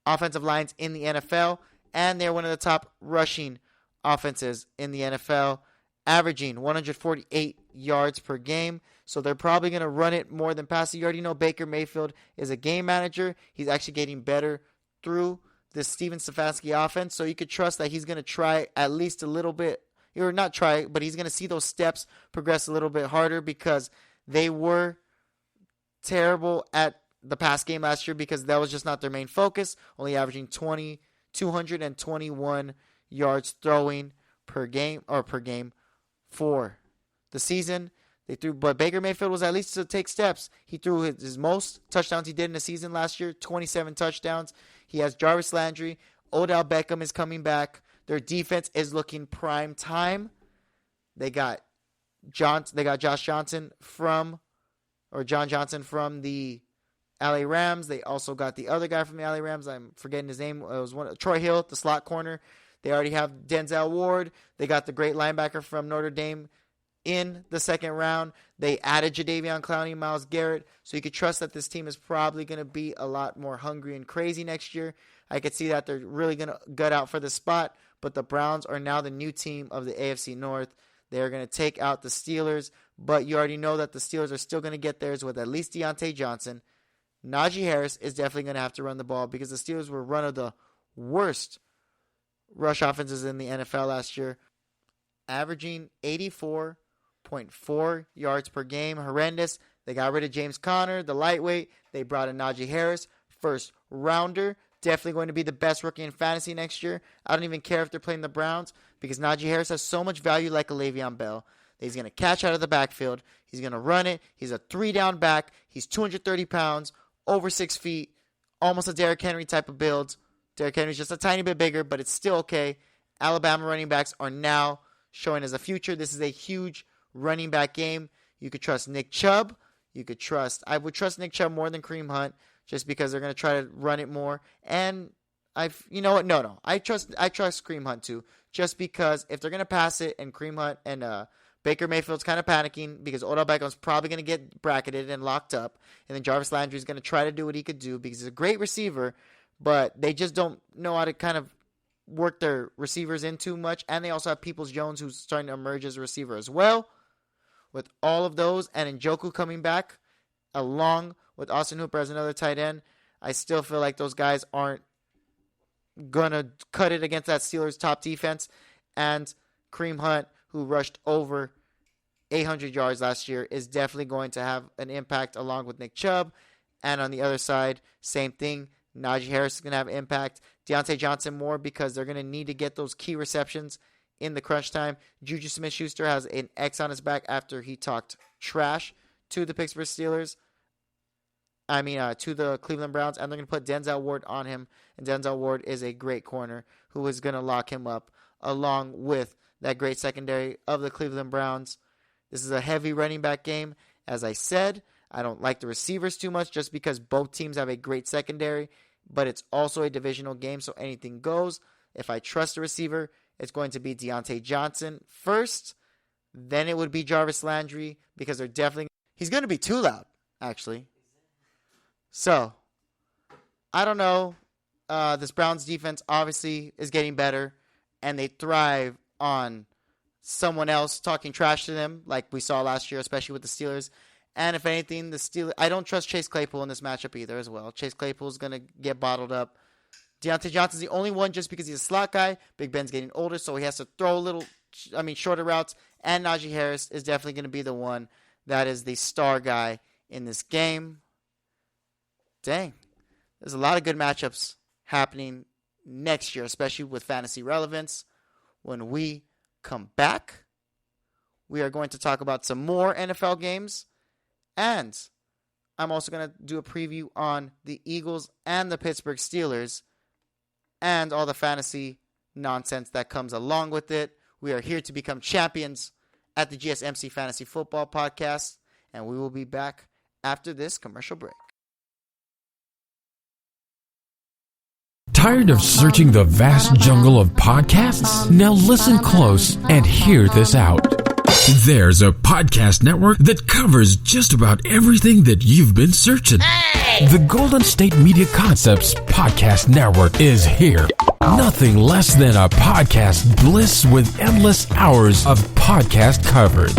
offensive lines in the NFL, and they're one of the top rushing offenses in the NFL, averaging 148 yards per game. So they're probably going to run it more than pass it. You already know Baker Mayfield is a game manager. He's actually getting better through this Steven Stefanski offense. So you could trust that he's going to try at least a little bit, or not try, but he's going to see those steps progress a little bit harder because they were terrible at the pass game last year because that was just not their main focus, only averaging 221 yards throwing per game for the season. They threw, but Baker Mayfield was at least to take steps. He threw his most touchdowns he did in the season last year, 27 touchdowns. He has Jarvis Landry. Odell Beckham is coming back. Their defense is looking prime time. They got John Johnson from the LA Rams. They also got the other guy from the LA Rams. I'm forgetting his name. It was Troy Hill, the slot corner. They already have Denzel Ward. They got the great linebacker from Notre Dame in the second round. They added Jadeveon Clowney, Myles Garrett. So you could trust that this team is probably going to be a lot more hungry and crazy next year. I could see that they're really going to gut out for the spot. But the Browns are now the new team of the AFC North. They're going to take out the Steelers. But you already know that the Steelers are still going to get theirs with at least Deontay Johnson. Najee Harris is definitely going to have to run the ball because the Steelers were one of the worst rush offenses in the NFL last year, averaging 84.4 yards per game. Horrendous. They got rid of James Conner, the lightweight. They brought in Najee Harris, first rounder. Definitely going to be the best rookie in fantasy next year. I don't even care if they're playing the Browns because Najee Harris has so much value like a Le'Veon Bell. He's going to catch out of the backfield. He's going to run it. He's a 3-down back. He's 230 pounds, over 6 feet, almost a Derrick Henry type of build. Derrick Henry's just a tiny bit bigger, but it's still okay. Alabama running backs are now showing as a future. This is a huge running back game. You could trust Nick Chubb. I would trust Nick Chubb more than Kareem Hunt just because they're going to try to run it more. And you know what? No. I trust Kareem Hunt too, just because if they're going to pass it and Kareem Hunt and Baker Mayfield's kind of panicking because Odell Beckham's probably going to get bracketed and locked up, and then Jarvis Landry is going to try to do what he could do because he's a great receiver, but they just don't know how to kind of work their receivers in too much, and they also have Peoples-Jones who's starting to emerge as a receiver as well. With all of those and Njoku coming back along with Austin Hooper as another tight end, I still feel like those guys aren't going to cut it against that Steelers top defense, and Kareem Hunt, who rushed over 800 yards last year, is definitely going to have an impact along with Nick Chubb. And on the other side, same thing. Najee Harris is going to have impact. Deontay Johnson more because they're going to need to get those key receptions in the crunch time. Juju Smith-Schuster has an X on his back after he talked trash to the Pittsburgh Steelers. To the Cleveland Browns. And they're going to put Denzel Ward on him. And Denzel Ward is a great corner who is going to lock him up along with that great secondary of the Cleveland Browns. This is a heavy running back game. As I said, I don't like the receivers too much just because both teams have a great secondary, but it's also a divisional game, so anything goes. If I trust a receiver, it's going to be Deontay Johnson first. Then it would be Jarvis Landry because he's going to be too loud, actually. So, I don't know. This Browns defense obviously is getting better, and they thrive on someone else talking trash to them, like we saw last year, especially with the Steelers. And if anything, the Steelers, I don't trust Chase Claypool in this matchup either as well. Chase Claypool is going to get bottled up. Deontay Johnson's the only one just because he's a slot guy. Big Ben's getting older, so he has to throw shorter routes. And Najee Harris is definitely going to be the one that is the star guy in this game. Dang. There's a lot of good matchups happening next year, especially with fantasy relevance. When we come back, we are going to talk about some more NFL games, and I'm also going to do a preview on the Eagles and the Pittsburgh Steelers and all the fantasy nonsense that comes along with it. We are here to become champions at the GSMC Fantasy Football Podcast, and we will be back after this commercial break. Tired of searching the vast jungle of podcasts? Now listen close and hear this out. There's a podcast network that covers just about everything that you've been searching. Hey! The Golden State Media Concepts Podcast Network is here. Nothing less than a podcast bliss with endless hours of podcast coverage.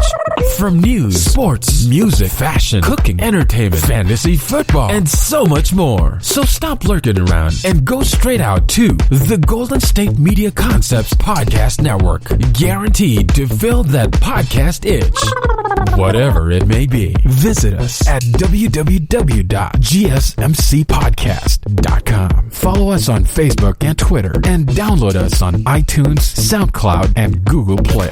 From news, sports, music, fashion, cooking, entertainment, fantasy, football, and so much more. So stop lurking around and go straight out to the Golden State Media Concepts Podcast Network. Guaranteed to fill that podcast itch. Whatever it may be. Visit us at www.gsmcpodcast.com. Follow us on Facebook and Twitter, and download us on iTunes, SoundCloud, and Google Play.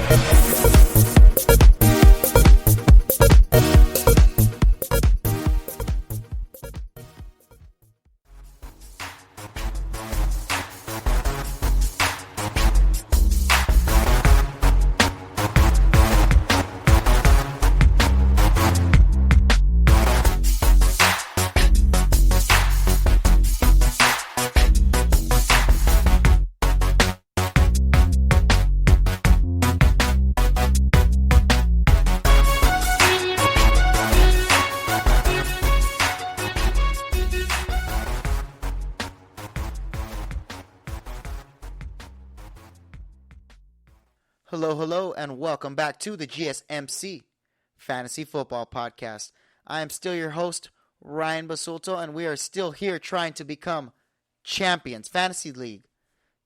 Hello, and welcome back to the GSMC Fantasy Football Podcast. I am still your host, Ryan Basulto, and we are still here trying to become champions, Fantasy League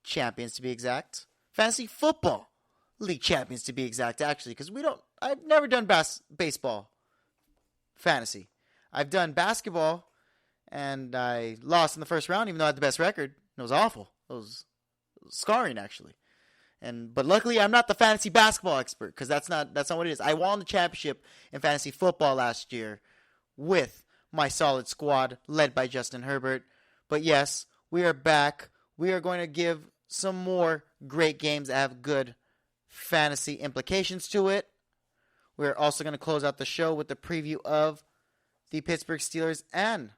champions to be exact, Fantasy Football League champions to be exact, actually, because I've never done baseball fantasy. I've done basketball, and I lost in the first round, even though I had the best record. It was awful. It was scarring, actually. But luckily, I'm not the fantasy basketball expert, because that's not what it is. I won the championship in fantasy football last year with my solid squad led by Justin Herbert. But yes, we are back. We are going to give some more great games that have good fantasy implications to it. We're also going to close out the show with the preview of the Pittsburgh Steelers and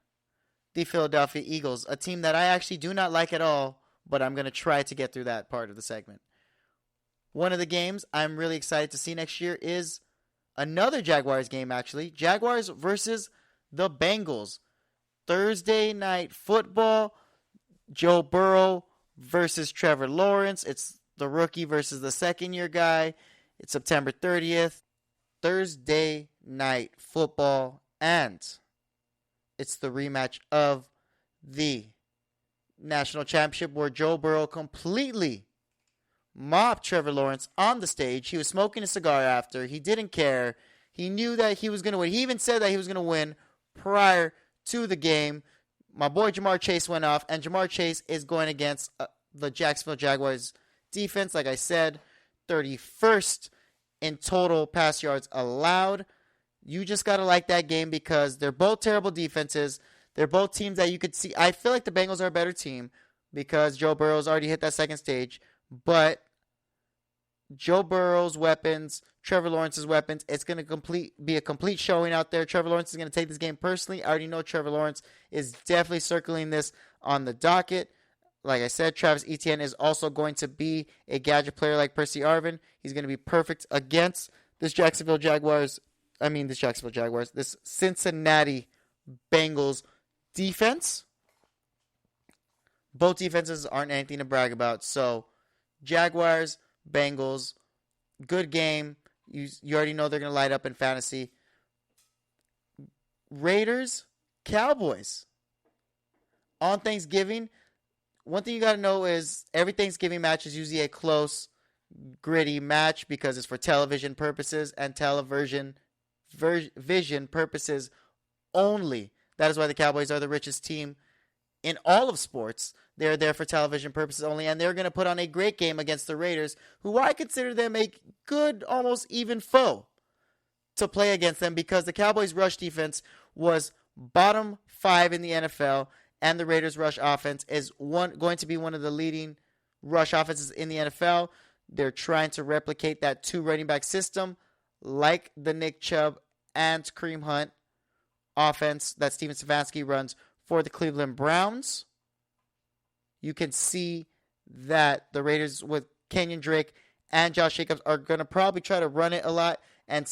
the Philadelphia Eagles, a team that I actually do not like at all, but I'm going to try to get through that part of the segment. One of the games I'm really excited to see next year is another Jaguars game, actually. Jaguars versus the Bengals. Thursday night football. Joe Burrow versus Trevor Lawrence. It's the rookie versus the second-year guy. It's September 30th. Thursday night football. And it's the rematch of the national championship where Joe Burrow completely mopped Trevor Lawrence on the stage. He was smoking a cigar after. He didn't care. He knew that he was going to win. He even said that he was going to win prior to the game. My boy Jamar Chase went off, and Jamar Chase is going against the Jacksonville Jaguars defense. Like I said, 31st in total pass yards allowed. You just got to like that game because they're both terrible defenses. They're both teams that you could see. I feel like the Bengals are a better team because Joe Burrow's already hit that second stage. But Joe Burrow's weapons, Trevor Lawrence's weapons, it's going to be a complete showing out there. Trevor Lawrence is going to take this game personally. I already know Trevor Lawrence is definitely circling this on the docket. Like I said, Travis Etienne is also going to be a gadget player like Percy Arvin. He's going to be perfect against this Cincinnati Bengals defense. both defenses aren't anything to brag about. So, Jaguars, Bengals, good game. You already know they're going to light up in fantasy. Raiders, Cowboys. On Thanksgiving, one thing you got to know is every Thanksgiving match is usually a close, gritty match because it's for television purposes and vision purposes only. That is why the Cowboys are the richest team in all of sports. They're there for television purposes only, and they're going to put on a great game against the Raiders, who I consider them a good, almost even foe to play against them because the Cowboys' rush defense was bottom 5 in the NFL, and the Raiders' rush offense is going to be one of the leading rush offenses in the NFL. They're trying to replicate that 2 running back system like the Nick Chubb and Kareem Hunt offense that Steven Stefanski runs for the Cleveland Browns. You can see that the Raiders with Kenyon Drake and Josh Jacobs are going to probably try to run it a lot. And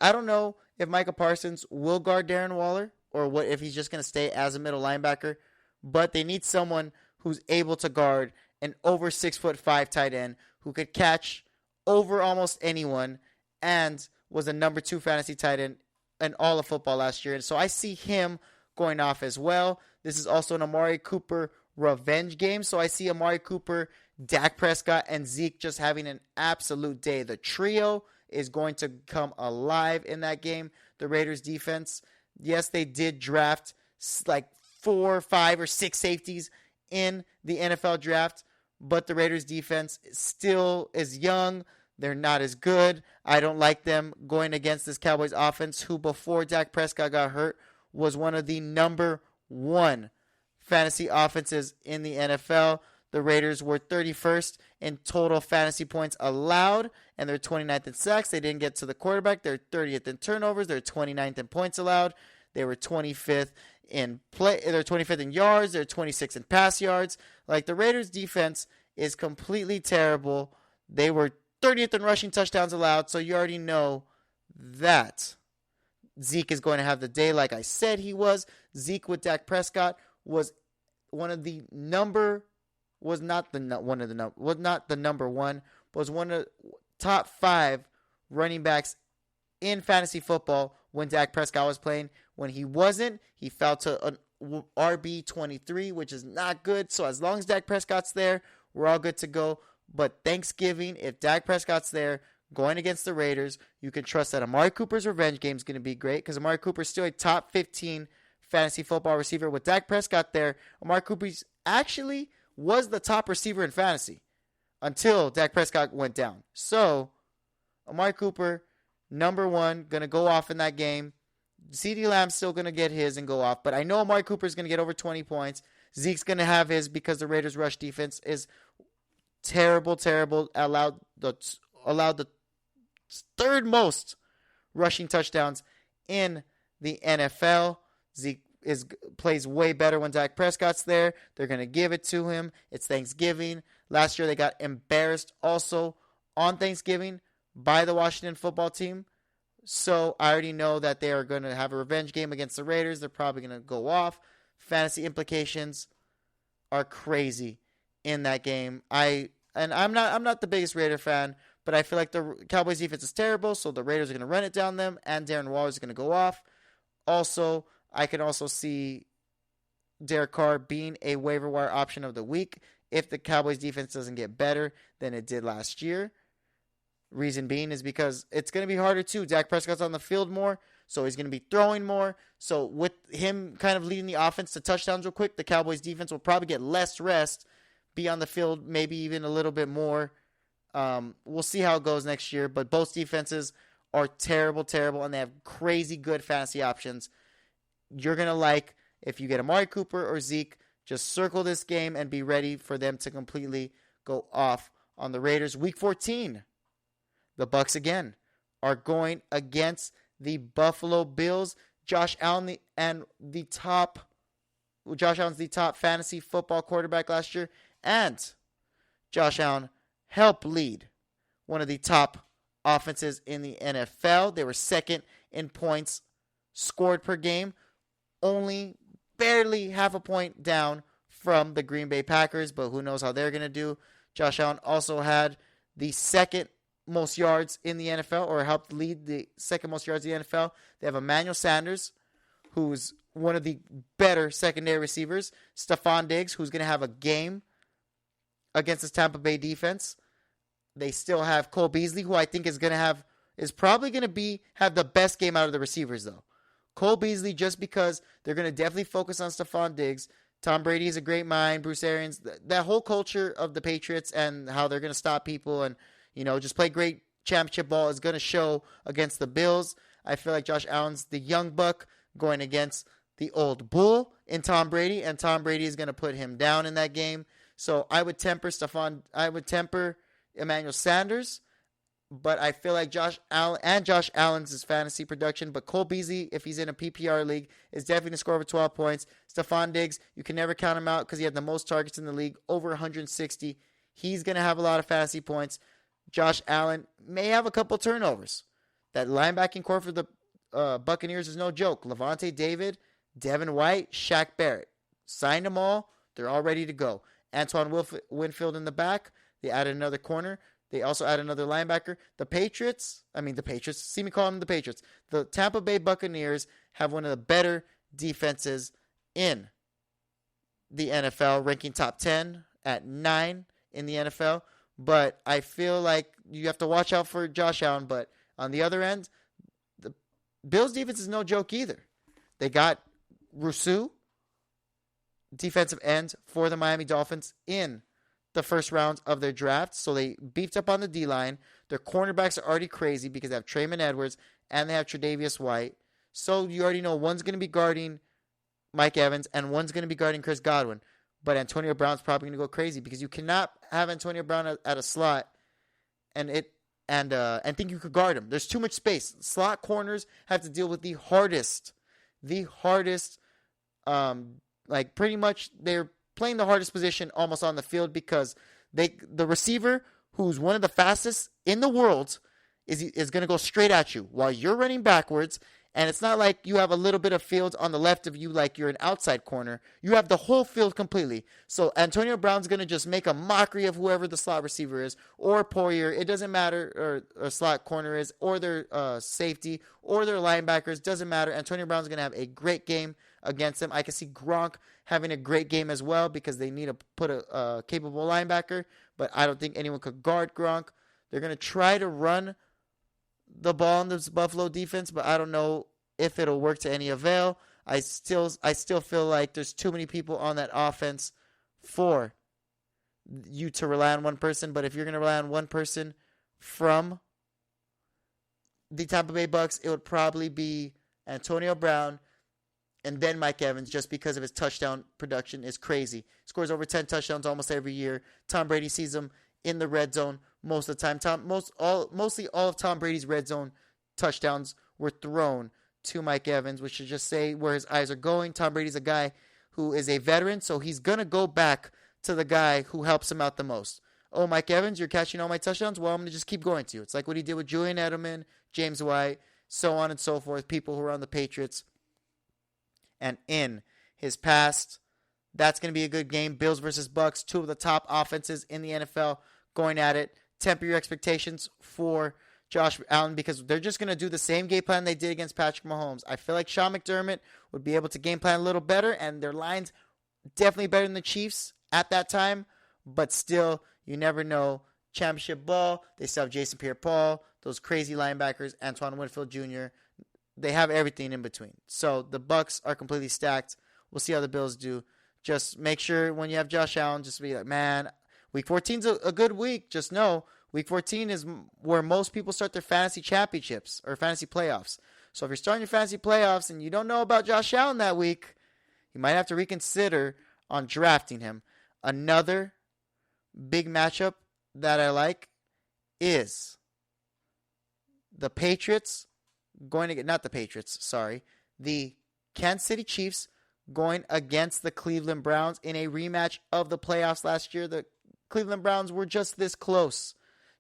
I don't know if Micah Parsons will guard Darren Waller or what if he's just going to stay as a middle linebacker. But they need someone who's able to guard an over 6'5" tight end who could catch over almost anyone and was a number 2 fantasy tight end in all of football last year. And so I see him going off as well. This is also an Amari Cooper revenge game. So I see Amari Cooper, Dak Prescott, and Zeke just having an absolute day. The trio is going to come alive in that game. The Raiders defense, yes, they did draft like 4, 5, or 6 safeties in the NFL draft, but the Raiders defense still is young. They're not as good. I don't like them going against this Cowboys offense, who before Dak Prescott got hurt was one of the number 1 fantasy offenses in the NFL. The Raiders were 31st in total fantasy points allowed, and they're 29th in sacks. They didn't get to the quarterback. They're 30th in turnovers. They're 29th in points allowed. They were 25th in play. They're 25th in yards. They're 26th in pass yards. Like, the Raiders defense is completely terrible. They were 30th in rushing touchdowns allowed, so you already know that Zeke is going to have the day like I said he was. Zeke with Dak Prescott was one of the number not the number 1, but was one of the top 5 running backs in fantasy football when Dak Prescott was playing. When he wasn't, he fell to an RB23, which is not good. So as long as Dak Prescott's there, we're all good to go. But Thanksgiving, if Dak Prescott's there going against the Raiders, you can trust that Amari Cooper's revenge game is going to be great because Amari Cooper's still a top 15 fantasy football receiver. With Dak Prescott there, Amari Cooper actually was the top receiver in fantasy until Dak Prescott went down. So, Amari Cooper, number 1, going to go off in that game. CeeDee Lamb's still going to get his and go off, but I know Amari Cooper is going to get over 20 points. Zeke's going to have his because the Raiders' rush defense is terrible. Allowed the 3rd most rushing touchdowns in the NFL. Zeke plays way better when Dak Prescott's there. They're going to give it to him. It's Thanksgiving. Last year they got embarrassed also on Thanksgiving by the Washington football team. So I already know that they are going to have a revenge game against the Raiders. They're probably going to go off. Fantasy implications are crazy in that game. I'm not the biggest Raider fan, but I feel like the Cowboys defense is terrible, so the Raiders are going to run it down them, and Darren Waller is going to go off. Also, I can also see Derek Carr being a waiver wire option of the week if the Cowboys defense doesn't get better than it did last year. Reason being is because it's going to be harder too. Dak Prescott's on the field more, so he's going to be throwing more. So with him kind of leading the offense to touchdowns real quick, the Cowboys defense will probably get less rest, be on the field maybe even a little bit more. We'll see how it goes next year, but both defenses are terrible, and they have crazy good fantasy options. You're going to like, if you get Amari Cooper or Zeke, just circle this game and be ready for them to completely go off on the Raiders. Week 14, the Bucs again are going against the Buffalo Bills. Josh Allen's the top fantasy football quarterback last year, and Josh Allen helped lead one of the top offenses in the NFL. They were 2nd in points scored per game, only barely half a point down from the Green Bay Packers, but who knows how they're going to do. Josh Allen also had the second most yards in the NFL, or helped lead the second most yards in the NFL. They have Emmanuel Sanders, who's one of the better secondary receivers. Stephon Diggs, who's going to have a game against this Tampa Bay defense. They still have Cole Beasley, who I think is probably going to have the best game out of the receivers, though. Cole Beasley, just because they're going to definitely focus on Stephon Diggs. Tom Brady is a great mind. Bruce Arians, that whole culture of the Patriots and how they're going to stop people and, just play great championship ball is going to show against the Bills. I feel like Josh Allen's the young buck going against the old bull in Tom Brady, and Tom Brady is going to put him down in that game. So I would temper Emmanuel Sanders, but I feel like Josh Allen's fantasy production. But Cole Beasley, if he's in a PPR league, is definitely going to score over 12 points. Stephon Diggs, you can never count him out because he had the most targets in the league, over 160. He's going to have a lot of fantasy points. Josh Allen may have a couple turnovers. That linebacking core for the Buccaneers is no joke. Levante David, Devin White, Shaq Barrett. Signed them all. They're all ready to go. Antoine Winfield in the back. They added another corner. They also added another linebacker. The Patriots, see me calling them the Patriots. The Tampa Bay Buccaneers have one of the better defenses in the NFL, ranking top 10 at 9 in the NFL. But I feel like you have to watch out for Josh Allen. But on the other end, the Bills' defense is no joke either. They got Rousseau, defensive end for the Miami Dolphins, in the first round of their draft. So they beefed up on the D-line. Their cornerbacks are already crazy because they have Trayvon Edwards and they have Tre'Davious White. So you already know one's going to be guarding Mike Evans and one's going to be guarding Chris Godwin. But Antonio Brown's probably going to go crazy because you cannot have Antonio Brown at a slot and think you could guard him. There's too much space. Slot corners have to deal with the hardest, pretty much they're playing the hardest position almost on the field because the receiver, who's one of the fastest in the world, is going to go straight at you while you're running backwards. And it's not like you have a little bit of field on the left of you like you're an outside corner. You have the whole field completely. So Antonio Brown's going to just make a mockery of whoever the slot receiver is, or Poyer. It doesn't matter, or slot corner is, or their safety, or their linebackers. Doesn't matter. Antonio Brown's going to have a great game against them. I can see Gronk having a great game as well because they need to put a capable linebacker. But I don't think anyone could guard Gronk. They're going to try to run the ball in this Buffalo defense, but I don't know if it'll work to any avail. I still feel like there's too many people on that offense for you to rely on one person. But if you're going to rely on one person from the Tampa Bay Bucks, it would probably be Antonio Brown and then Mike Evans, just because of his touchdown production is crazy. Scores over 10 touchdowns almost every year. Tom Brady sees him in the red zone most of the time. Mostly all of Tom Brady's red zone touchdowns were thrown to Mike Evans, which should just say where his eyes are going. Tom Brady's a guy who is a veteran, so he's going to go back to the guy who helps him out the most. Oh, Mike Evans, you're catching all my touchdowns? Well, I'm going to just keep going to you. It's like what he did with Julian Edelman, James White, so on and so forth, people who are on the Patriots. And in his past, that's going to be a good game. Bills versus Bucks, two of the top offenses in the NFL going at it. Temper your expectations for Josh Allen because they're just going to do the same game plan they did against Patrick Mahomes. I feel like Sean McDermott would be able to game plan a little better, and their line's definitely better than the Chiefs at that time. But still, you never know. Championship ball, they still have Jason Pierre-Paul, those crazy linebackers, Antoine Winfield Jr. They have everything in between. So the Bucks are completely stacked. We'll see how the Bills do. Just make sure when you have Josh Allen, just be like, man, Week 14 is a good week. Just know Week 14 is where most people start their fantasy championships or fantasy playoffs. So if you're starting your fantasy playoffs and you don't know about Josh Allen that week, you might have to reconsider on drafting him. Another big matchup that I like is the Patriots going to get, not the Patriots, sorry, the Kansas City Chiefs going against the Cleveland Browns in a rematch of the playoffs last year. The Cleveland Browns were just this close.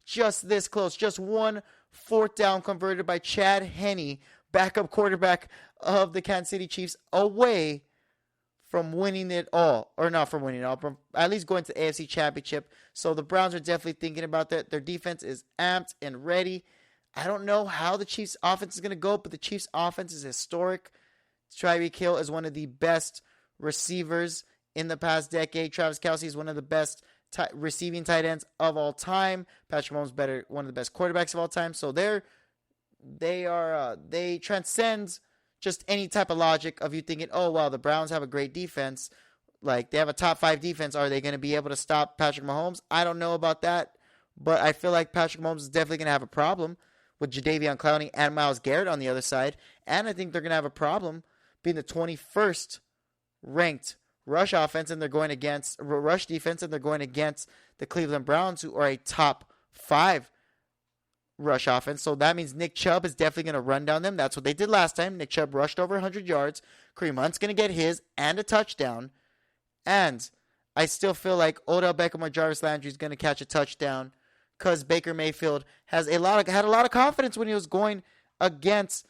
Just one fourth down converted by Chad Henne, backup quarterback of the Kansas City Chiefs, away from winning it all, or not from winning it all, from at least going to the AFC Championship. So the Browns are definitely thinking about that. Their defense is amped and ready. I don't know how the Chiefs' offense is going to go, but the Chiefs' offense is historic. Tyreek Hill is one of the best receivers in the past decade. Travis Kelce is one of the best receiving tight ends of all time. Patrick Mahomes one of the best quarterbacks of all time. So they transcend just any type of logic of you thinking, oh, well, the Browns have a great defense. Like, they have a top 5 defense. Are they going to be able to stop Patrick Mahomes? I don't know about that, but I feel like Patrick Mahomes is definitely going to have a problem with Jadeveon Clowney and Myles Garrett on the other side. And I think they're going to have a problem being the 21st ranked rush defense, and they're going against the Cleveland Browns, who are a top 5 rush offense. So that means Nick Chubb is definitely going to run down them. That's what they did last time. Nick Chubb rushed over 100 yards. Kareem Hunt's going to get his and a touchdown. And I still feel like Odell Beckham or Jarvis Landry is going to catch a touchdown because Baker Mayfield had a lot of confidence when he was going against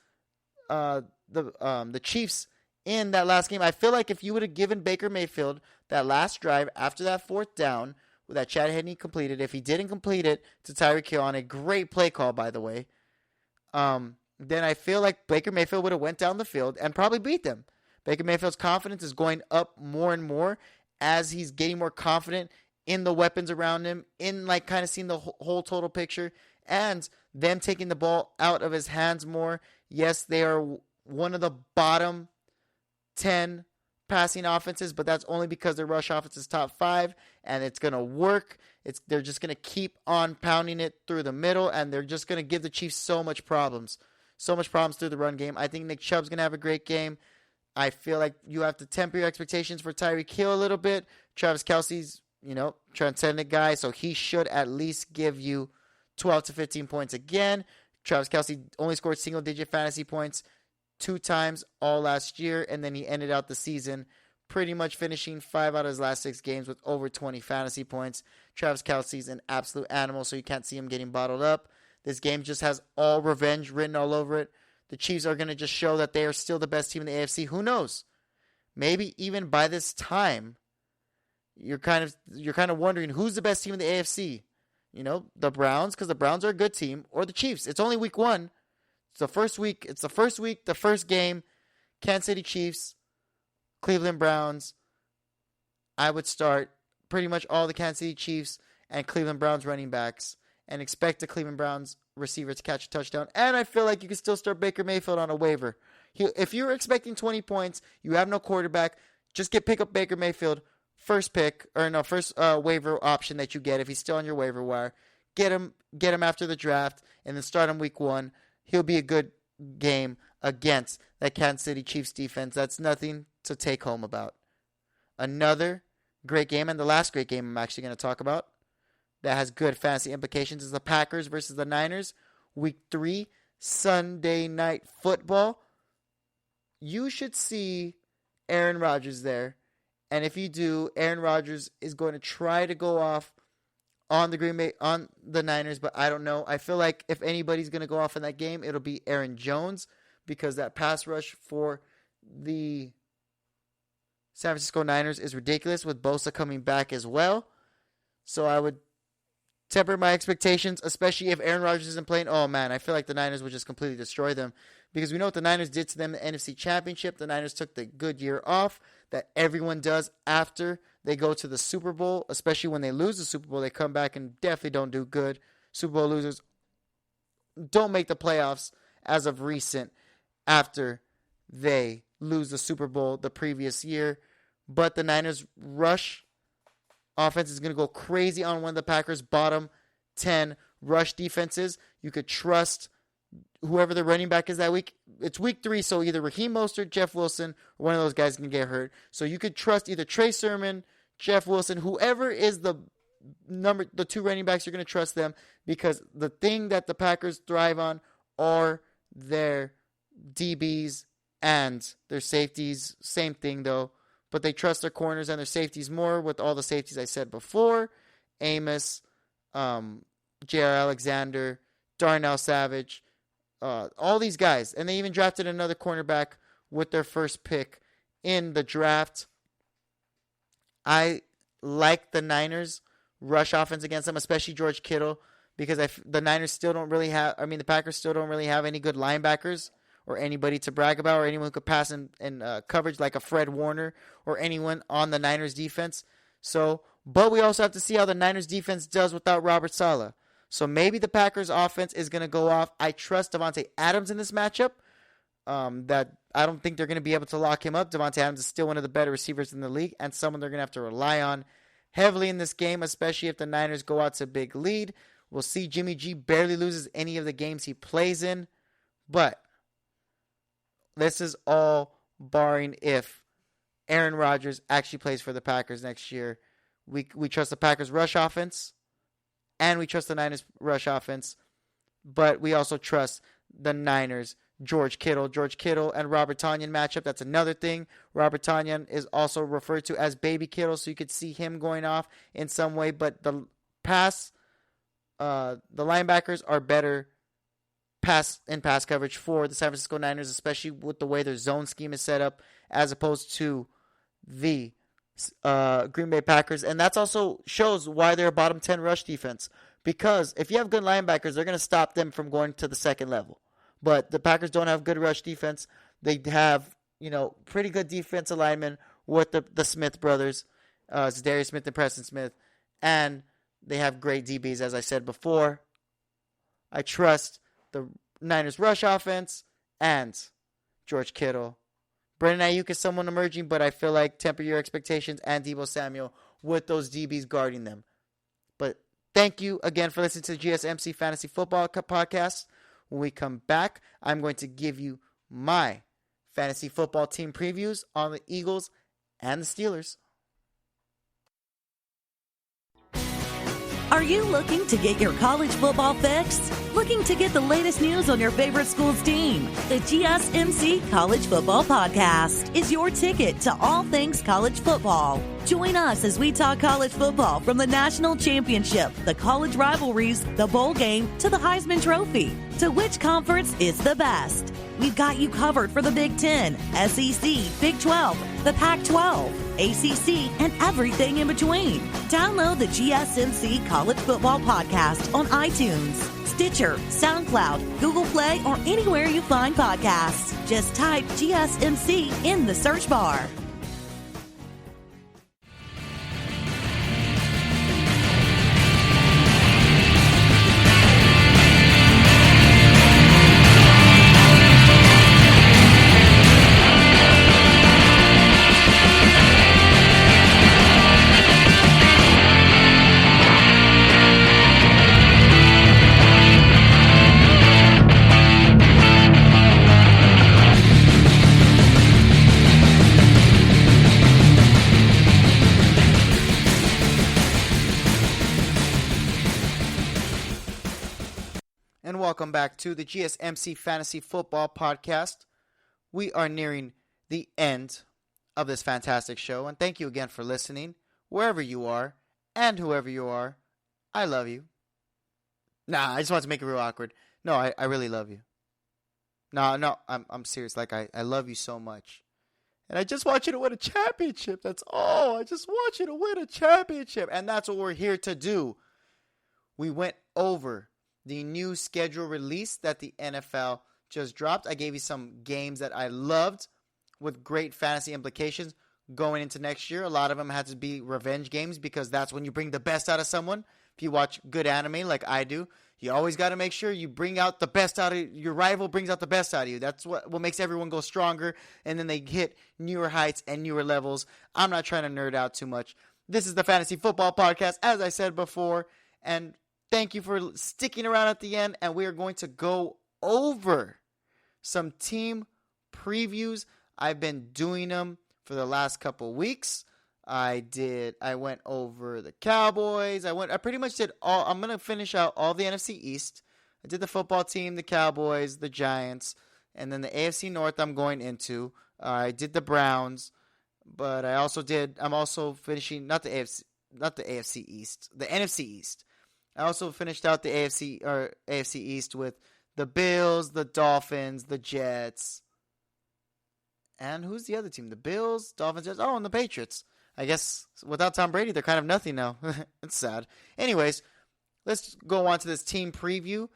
the Chiefs in that last game. I feel like if you would have given Baker Mayfield that last drive after that 4th down that Chad Henne completed, if he didn't complete it to Tyreek Hill on a great play call, by the way, then I feel like Baker Mayfield would have went down the field and probably beat them. Baker Mayfield's confidence is going up more and more as he's getting more confident in the weapons around him, in like kind of seeing the whole total picture, and them taking the ball out of his hands more. Yes, they are one of the bottom 10 passing offenses, but that's only because their rush offense is top 5, and it's going to work. They're just going to keep on pounding it through the middle, and they're just going to give the Chiefs so much problems through the run game. I think Nick Chubb's going to have a great game. I feel like you have to temper your expectations for Tyreek Hill a little bit. Travis Kelce's, transcendent guy, so he should at least give you 12 to 15 points again. Travis Kelce only scored single-digit fantasy points 2 times all last year, and then he ended out the season pretty much finishing 5 out of his last 6 games with over 20 fantasy points. Travis Kelce's an absolute animal, so you can't see him getting bottled up. This game just has all revenge written all over it. The Chiefs are going to just show that they are still the best team in the AFC. Who knows? Maybe even by this time, you're kind of wondering who's the best team in the AFC. The Browns, because the Browns are a good team, or the Chiefs. It's only week 1. It's the first week, the first game. Kansas City Chiefs, Cleveland Browns. I would start pretty much all the Kansas City Chiefs and Cleveland Browns running backs and expect the Cleveland Browns receiver to catch a touchdown. And I feel like you can still start Baker Mayfield on a waiver. If you're expecting 20 points, you have no quarterback, just pick up Baker Mayfield, first waiver option that you get if he's still on your waiver wire. Get him after the draft, and then start him week 1. He'll be a good game against that Kansas City Chiefs defense. That's nothing to take home about. Another great game, and the last great game I'm actually going to talk about that has good fantasy implications is the Packers versus the Niners. Week 3, Sunday Night Football. You should see Aaron Rodgers there. And if you do, Aaron Rodgers is going to try to go off on the Niners, but I don't know. I feel like if anybody's going to go off in that game, it'll be Aaron Jones, because that pass rush for the San Francisco Niners is ridiculous, with Bosa coming back as well. So I would temper my expectations, especially if Aaron Rodgers isn't playing. Oh, man, I feel like the Niners would just completely destroy them, because we know what the Niners did to them in the NFC Championship. The Niners took the good year off that everyone does after they go to the Super Bowl, especially when they lose the Super Bowl. They come back and definitely don't do good. Super Bowl losers don't make the playoffs as of recent after they lose the Super Bowl the previous year. But the Niners rush offense is going to go crazy on one of the Packers' bottom 10 rush defenses. You could trust whoever the running back is that week. It's week 3, so either Raheem Mostert, Jeff Wilson, or one of those guys can get hurt. So you could trust either Trey Sermon, Jeff Wilson, whoever is the 2 running backs, you're going to trust them, because the thing that the Packers thrive on are their DBs and their safeties. Same thing, though. But they trust their corners and their safeties more, with all the safeties I said before. Amos, J.R. Alexander, Darnell Savage, all these guys. And they even drafted another cornerback with their first pick in the draft. I like the Niners rush offense against them, especially George Kittle, because the Niners still don't really have, the Packers still don't really have any good linebackers or anybody to brag about or anyone who could pass in coverage like a Fred Warner or anyone on the Niners defense. So, but we also have to see how the Niners defense does without Robert Saleh. So maybe the Packers offense is going to go off. I trust Davante Adams in this matchup. That I don't think they're going to be able to lock him up. Davante Adams is still one of the better receivers in the league and someone they're going to have to rely on heavily in this game, especially if the Niners go out to a big lead. We'll see Jimmy G barely loses any of the games he plays in. But this is all barring if Aaron Rodgers actually plays for the Packers next year. We trust the Packers rush offense and we trust the Niners rush offense. But we also trust the Niners George Kittle and Robert Tonyan matchup. That's another thing. Robert Tonyan is also referred to as Baby Kittle, so you could see him going off in some way. But the linebackers are better pass coverage for the San Francisco Niners, especially with the way their zone scheme is set up, as opposed to the Green Bay Packers. And that also shows why they're a bottom 10 rush defense. Because if you have good linebackers, they're going to stop them from going to the second level. But the Packers don't have good rush defense. They have, pretty good defensive linemen with the Smith brothers, Zadarius Smith and Preston Smith. And they have great DBs, as I said before. I trust the Niners rush offense and George Kittle. Brandon Ayuk is someone emerging, but I feel like temper your expectations and Deebo Samuel with those DBs guarding them. But thank you again for listening to the GSMC Fantasy Football Podcast. When we come back, I'm going to give you my fantasy football team previews on the Eagles and the Steelers. Are you looking to get your college football fix? Looking to get the latest news on your favorite school's team? The GSMC College Football Podcast is your ticket to all things college football. Join us as we talk college football from the national championship, the college rivalries, the bowl game, to the Heisman Trophy. To which conference is the best? We've got you covered for the Big Ten, SEC, Big 12, the Pac-12, ACC, and everything in between. Download the GSMC College Football Podcast on iTunes, Stitcher, SoundCloud, Google Play, or anywhere you find podcasts. Just type GSMC in the search bar. Welcome back to the GSMC Fantasy Football Podcast. We are nearing the end of this fantastic show, and thank you again for listening, wherever you are, and whoever you are. I love you. Nah, I just want to make it real awkward. No, I really love you. No, I'm serious. Like, I love you so much. And I just want you to win a championship. That's all. I just want you to win a championship. And that's what we're here to do. We went over the new schedule release that the NFL just dropped. I gave you some games that I loved with great fantasy implications going into next year. A lot of them had to be revenge games because that's when you bring the best out of someone. If you watch good anime like I do, you always got to make sure you bring out the best out of your rival, brings out the best out of you. That's what makes everyone go stronger, and then they hit newer heights and newer levels. I'm not trying to nerd out too much. This is the Fantasy Football Podcast, as I said before, and thank you for sticking around at the end, and we are going to go over some team previews. I've been doing them for the last couple weeks. I went over the Cowboys. I pretty much did all. I'm going to finish out all the NFC East. I did the football team, the Cowboys, the Giants, and then the AFC North I'm going into. I did the Browns, but I'm also finishing not the AFC East, the NFC East. I also finished out the AFC East with the Bills, the Dolphins, the Jets, and who's the other team? The Bills, Dolphins, Jets. Oh, and the Patriots. I guess without Tom Brady, they're kind of nothing now. It's sad. Anyways, let's go on to this team preview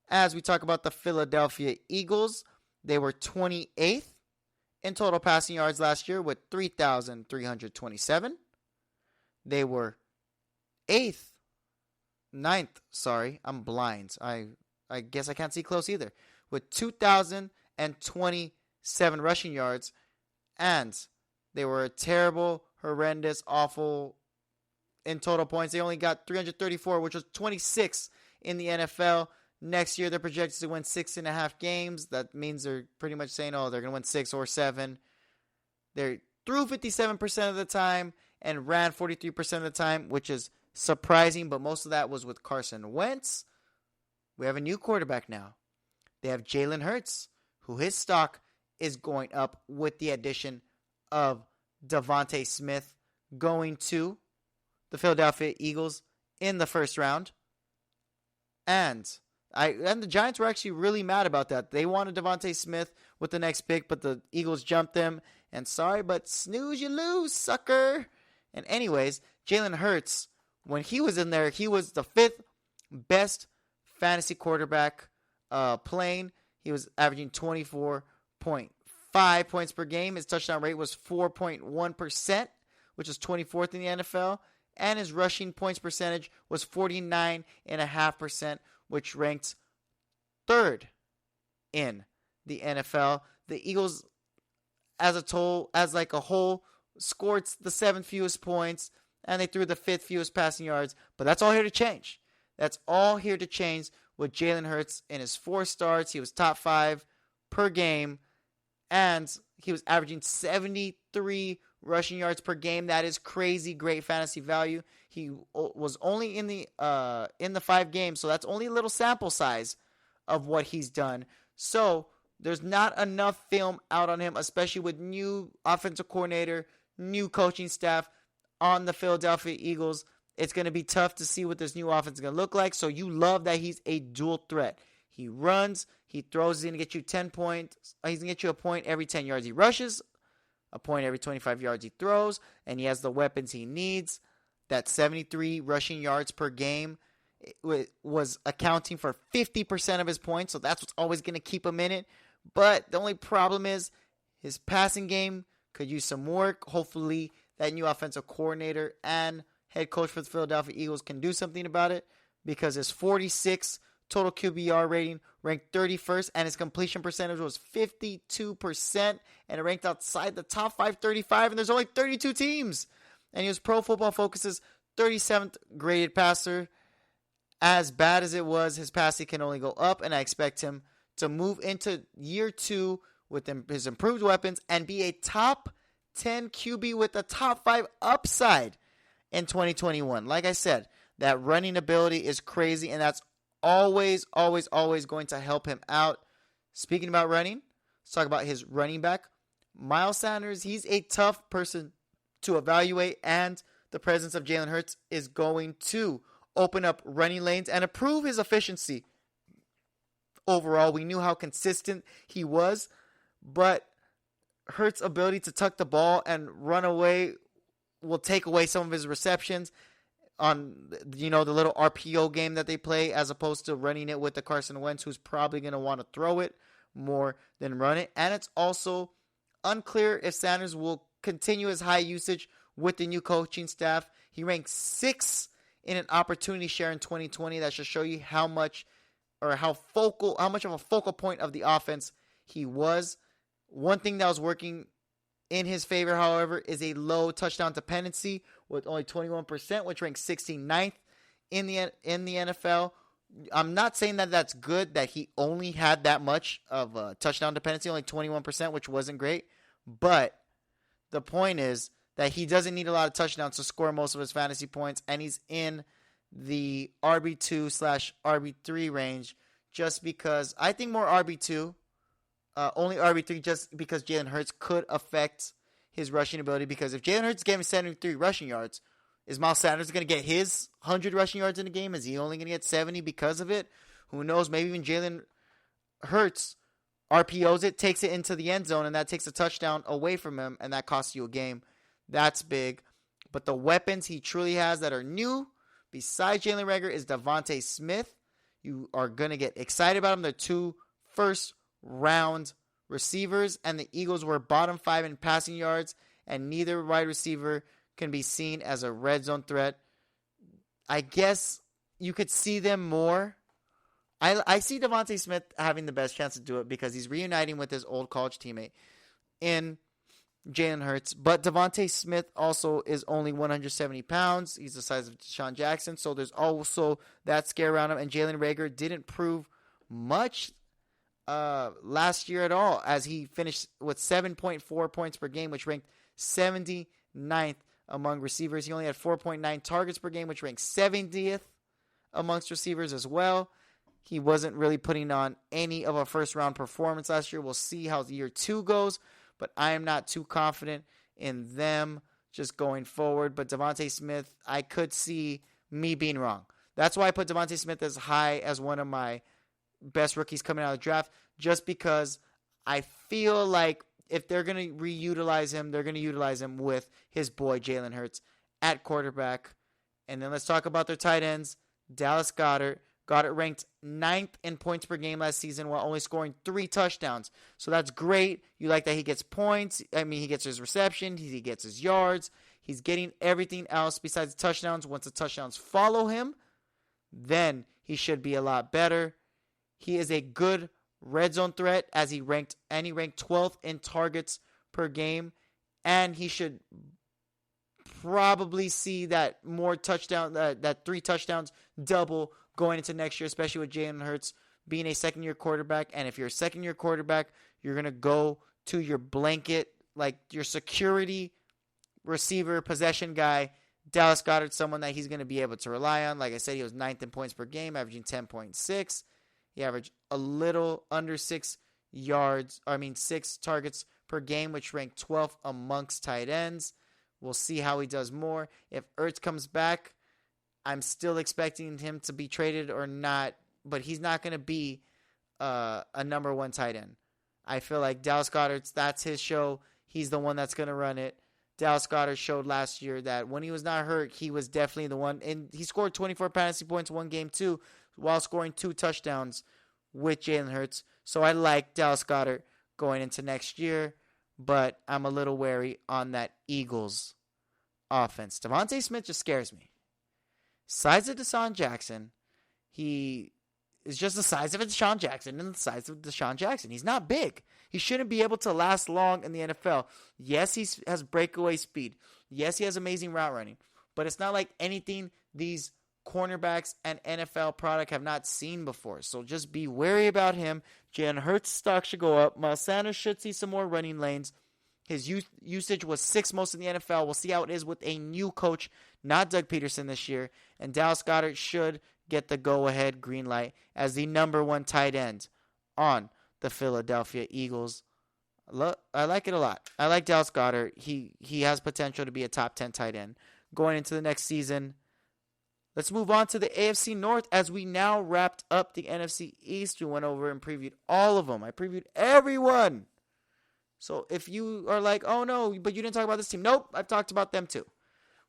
as we talk about the Philadelphia Eagles. They were 28th in total passing yards last year with 3,327. They were 9th, sorry, I'm blind. I guess I can't see close either. With 2,027 rushing yards. And they were a terrible, horrendous, awful in total points. They only got 334, which was 26 in the NFL. Next year, they're projected to win 6.5 games. That means they're pretty much saying, they're going to win 6 or 7. They threw 57% of the time and ran 43% of the time, which is surprising, but most of that was with Carson Wentz. We have a new quarterback now. They have Jalen Hurts, who his stock is going up with the addition of Devontae Smith going to the Philadelphia Eagles in the first round. And the Giants were actually really mad about that. They wanted Devontae Smith with the next pick, but the Eagles jumped them. And sorry, but snooze, you lose, sucker. And anyways, Jalen Hurts, when he was in there, he was the 5th best fantasy quarterback playing. He was averaging 24.5 points per game. His touchdown rate was 4.1%, which is 24th in the NFL. And his rushing points percentage was 49.5%, which ranked 3rd in the NFL. The Eagles, as a whole, scored the 7th fewest points, and they threw the 5th fewest passing yards. But that's all here to change. That's all here to change with Jalen Hurts in his 4 starts. He was top 5 per game, and he was averaging 73 rushing yards per game. That is crazy great fantasy value. He was only in the 5 games, so that's only a little sample size of what he's done. So there's not enough film out on him, especially with new offensive coordinator, new coaching staff on the Philadelphia Eagles. It's going to be tough to see what this new offense is going to look like. So you love that he's a dual threat. He runs, he throws, he's going to get you 10 points. He's going to get you a point every 10 yards he rushes, a point every 25 yards he throws, and he has the weapons he needs. That 73 rushing yards per game was accounting for 50% of his points, so that's what's always going to keep him in it. But the only problem is his passing game could use some work. Hopefully that new offensive coordinator and head coach for the Philadelphia Eagles can do something about it, because his 46 total QBR rating ranked 31st, and his completion percentage was 52%, and it ranked outside the top 535, and there's only 32 teams. And he was Pro Football Focus's 37th graded passer. As bad as it was, his passing can only go up, and I expect him to move into year 2 with his improved weapons and be a top 10 QB with a top 5 upside in 2021. Like I said, that running ability is crazy, and that's always going to help him out. Speaking about running, let's talk about his running back. Miles Sanders, he's a tough person to evaluate, and the presence of Jalen Hurts is going to open up running lanes and improve his efficiency. Overall, we knew how consistent he was, but Hurts' ability to tuck the ball and run away will take away some of his receptions on, the little RPO game that they play, as opposed to running it with the Carson Wentz, who's probably going to want to throw it more than run it. And it's also unclear if Sanders will continue his high usage with the new coaching staff. He ranked 6th in an opportunity share in 2020. That should show you how much of a focal point of the offense he was. One thing that was working in his favor, however, is a low touchdown dependency with only 21%, which ranks 69th in the NFL. I'm not saying that that's good, that he only had that much of a touchdown dependency, only 21%, which wasn't great. But the point is that he doesn't need a lot of touchdowns to score most of his fantasy points, and he's in the RB2/RB3 range just because I think more RB2. Only RB3 just because Jalen Hurts could affect his rushing ability. Because if Jalen Hurts is getting 73 rushing yards, is Miles Sanders going to get his 100 rushing yards in a game? Is he only going to get 70 because of it? Who knows? Maybe even Jalen Hurts RPOs it, takes it into the end zone, and that takes a touchdown away from him, and that costs you a game. That's big. But the weapons he truly has that are new, besides Jalen Reagor, is Devontae Smith. You are going to get excited about him. They're 2 first-round receivers, and the Eagles were bottom 5 in passing yards, and neither wide receiver can be seen as a red zone threat. I guess you could see them more. I see Devontae Smith having the best chance to do it because he's reuniting with his old college teammate in Jalen Hurts. But Devontae Smith also is only 170 pounds. He's the size of Deshaun Jackson, so there's also that scare around him. And Jalen Reagor didn't prove much last year at all, as he finished with 7.4 points per game, which ranked 79th among receivers. He only had 4.9 targets per game, which ranked 70th amongst receivers as well. He wasn't really putting on any of a first-round performance last year. We'll see how year 2 goes, but I am not too confident in them just going forward. But Devontae Smith, I could see me being wrong. That's why I put Devontae Smith as high as one of my best rookies coming out of the draft, just because I feel like if they're going to reutilize him, they're going to utilize him with his boy Jalen Hurts at quarterback. And then let's talk about their tight ends. Dallas Goedert. Goedert ranked 9th in points per game last season while only scoring 3 touchdowns. So that's great. You like that he gets points. I mean, he gets his reception. He gets his yards. He's getting everything else besides the touchdowns. Once the touchdowns follow him, then he should be a lot better. He is a good red zone threat as he ranked 12th in targets per game. And he should probably see that more touchdown, that 3 touchdowns double going into next year, especially with Jalen Hurts being a second-year quarterback. And if you're a second-year quarterback, you're going to go to your blanket, like your security receiver, possession guy. Dallas Goedert, someone that he's going to be able to rely on. Like I said, he was 9th in points per game, averaging 10.6. He averaged a little under 6 targets per game, which ranked 12th amongst tight ends. We'll see how he does more. If Ertz comes back, I'm still expecting him to be traded or not, but he's not going to be a number 1 tight end. I feel like Dallas Goedert, that's his show. He's the one that's going to run it. Dallas Goedert showed last year that when he was not hurt, he was definitely the one. And he scored 24 fantasy points one game too, while scoring 2 touchdowns with Jalen Hurts. So I like Dallas Goedert going into next year, but I'm a little wary on that Eagles offense. Devontae Smith just scares me. Size of Deshaun Jackson, he is just the size of a Deshaun Jackson and the size of Deshaun Jackson. He's not big. He shouldn't be able to last long in the NFL. Yes, he has breakaway speed. Yes, he has amazing route running. But it's not like anything these cornerbacks and NFL product have not seen before. So just be wary about him. Jalen Hurts' stock should go up. Miles Sanders should see some more running lanes. His usage was 6th most in the NFL. We'll see how it is with a new coach, not Doug Peterson this year. And Dallas Goedert should get the go-ahead green light as the number 1 tight end on the Philadelphia Eagles. I like it a lot. I like Dallas Goedert. He has potential to be a top 10 tight end going into the next season. Let's move on to the AFC North as we now wrapped up the NFC East. We went over and previewed all of them. I previewed everyone. So if you are like, oh no, but you didn't talk about this team. Nope, I've talked about them too.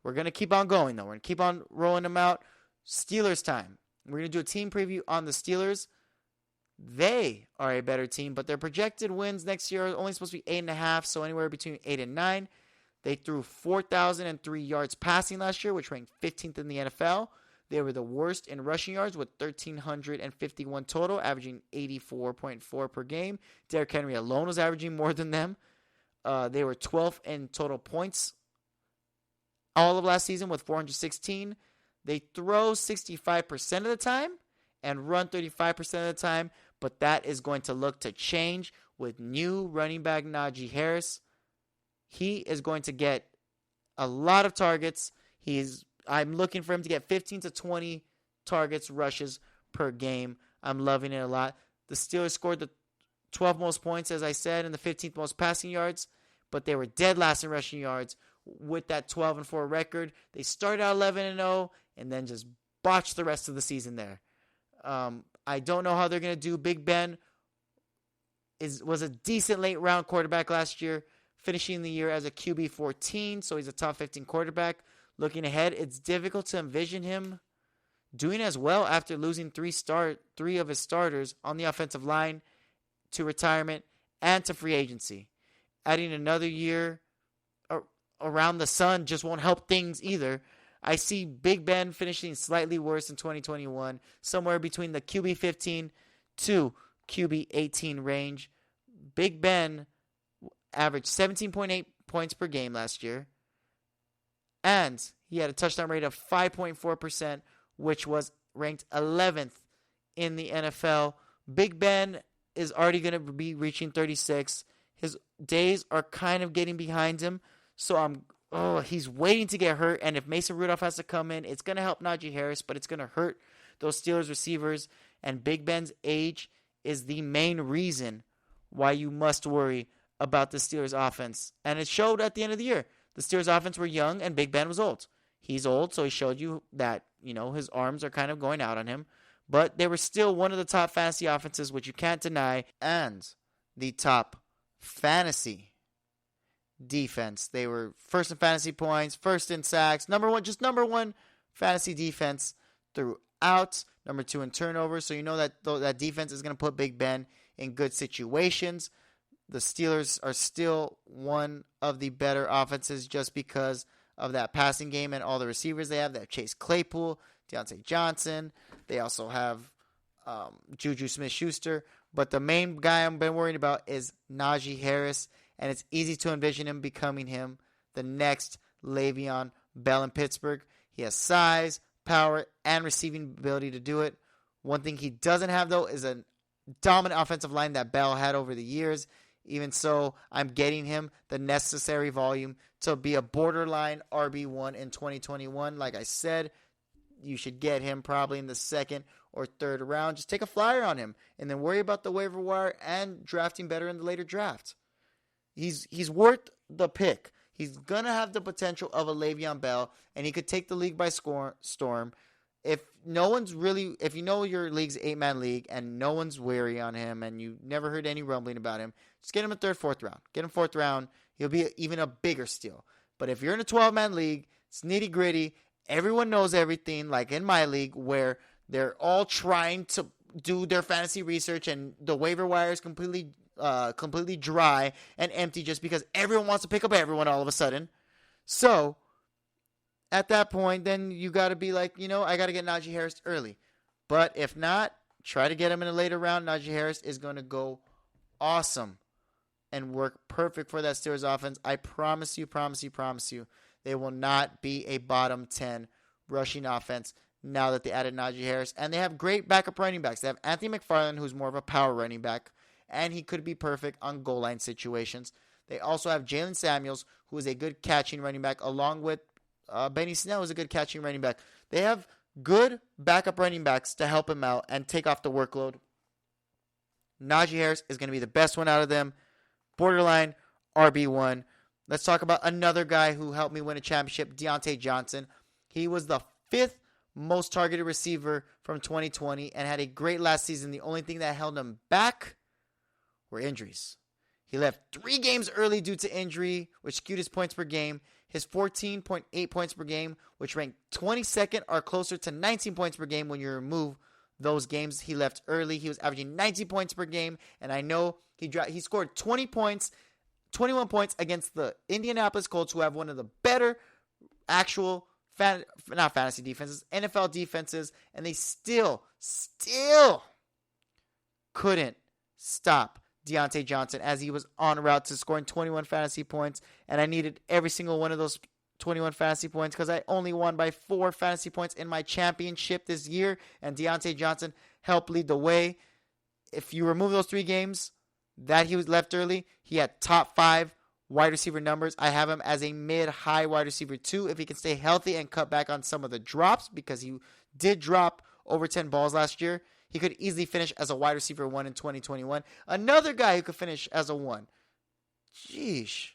We're going to keep on going though. We're going to keep on rolling them out. Steelers time. We're going to do a team preview on the Steelers. They are a better team, but their projected wins next year are only supposed to be 8.5, so anywhere between 8 and 9. They threw 4,003 yards passing last year, which ranked 15th in the NFL. They were the worst in rushing yards with 1,351 total, averaging 84.4 per game. Derrick Henry alone was averaging more than them. They were 12th in total points all of last season with 416. They throw 65% of the time and run 35% of the time, but that is going to look to change with new running back Najee Harris. He is going to get a lot of targets. I'm looking for him to get 15 to 20 targets, rushes per game. I'm loving it a lot. The Steelers scored the 12 most points, as I said, and the 15th most passing yards, but they were dead last in rushing yards with that 12-4 record. They started out 11-0 and then just botched the rest of the season there. I don't know how they're going to do. Big Ben was a decent late-round quarterback last year, finishing the year as a QB 14, so he's a top 15 quarterback. Looking ahead, it's difficult to envision him doing as well after losing three of his starters on the offensive line to retirement and to free agency. Adding another year around the sun just won't help things either. I see Big Ben finishing slightly worse in 2021, somewhere between the QB 15 to QB 18 range. Big Ben averaged 17.8 points per game last year, and he had a touchdown rate of 5.4%, which was ranked 11th in the NFL. Big Ben is already going to be reaching 36. His days are kind of getting behind him, so he's waiting to get hurt, and if Mason Rudolph has to come in, it's going to help Najee Harris, but it's going to hurt those Steelers receivers, and Big Ben's age is the main reason why you must worry about the Steelers offense. And it showed at the end of the year. The Steelers offense were young, and Big Ben was old. He's old, so he showed you that, his arms are kind of going out on him, but they were still one of the top fantasy offenses, which you can't deny, and the top fantasy defense. They were first in fantasy points, first in sacks, number one fantasy defense throughout, number 2 in turnovers. So you know that defense is going to put Big Ben in good situations. The Steelers are still one of the better offenses just because of that passing game and all the receivers they have. They have Chase Claypool, Deontay Johnson. They also have Juju Smith-Schuster. But the main guy I've been worried about is Najee Harris, and it's easy to envision him becoming the next Le'Veon Bell in Pittsburgh. He has size, power, and receiving ability to do it. One thing he doesn't have, though, is a dominant offensive line that Bell had over the years. Even so, I'm getting him the necessary volume to be a borderline RB1 in 2021. Like I said, you should get him probably in the second or third round. Just take a flyer on him and then worry about the waiver wire and drafting better in the later draft. He's worth the pick. He's going to have the potential of a Le'Veon Bell, and he could take the league by storm. If you know your league's 8-man league and no one's wary on him and you never heard any rumbling about him, just get him a third, fourth round. Get him fourth round. He'll be even a bigger steal. But if you're in a 12-man league, it's nitty-gritty. Everyone knows everything, like in my league, where they're all trying to do their fantasy research and the waiver wire is completely dry and empty just because everyone wants to pick up everyone all of a sudden. So at that point, then you got to be like, I got to get Najee Harris early. But if not, try to get him in a later round. Najee Harris is going to go awesome and work perfect for that Steelers offense. I promise you, they will not be a bottom 10 rushing offense now that they added Najee Harris. And they have great backup running backs. They have Anthony McFarland, who's more of a power running back, and he could be perfect on goal line situations. They also have Jalen Samuels, who is a good catching running back, along with Benny Snell, who's a good catching running back. They have good backup running backs to help him out and take off the workload. Najee Harris is going to be the best one out of them. Borderline RB1. Let's talk about another guy who helped me win a championship, Deontay Johnson. He was the 5th most targeted receiver from 2020 and had a great last season. The only thing that held him back were injuries. He left 3 games early due to injury, which skewed his points per game. His 14.8 points per game, which ranked 22nd or closer to 19 points per game when you remove those games he left early. He was averaging 19 points per game, and I know he scored 21 points against the Indianapolis Colts, who have one of the better actual not fantasy defenses, NFL defenses, and they still couldn't stop Deontay Johnson as he was on route to scoring 21 fantasy points, and I needed every single one of those 21 fantasy points because I only won by 4 fantasy points in my championship this year, and Deontay Johnson helped lead the way. If you remove those 3 games that he was left early, he had top 5 wide receiver numbers. I have him as a mid-high wide receiver 2 if he can stay healthy and cut back on some of the drops, because he did drop over 10 balls last year. He could easily finish as a wide receiver 1 in 2021. Another guy who could finish as a 1. Jeez.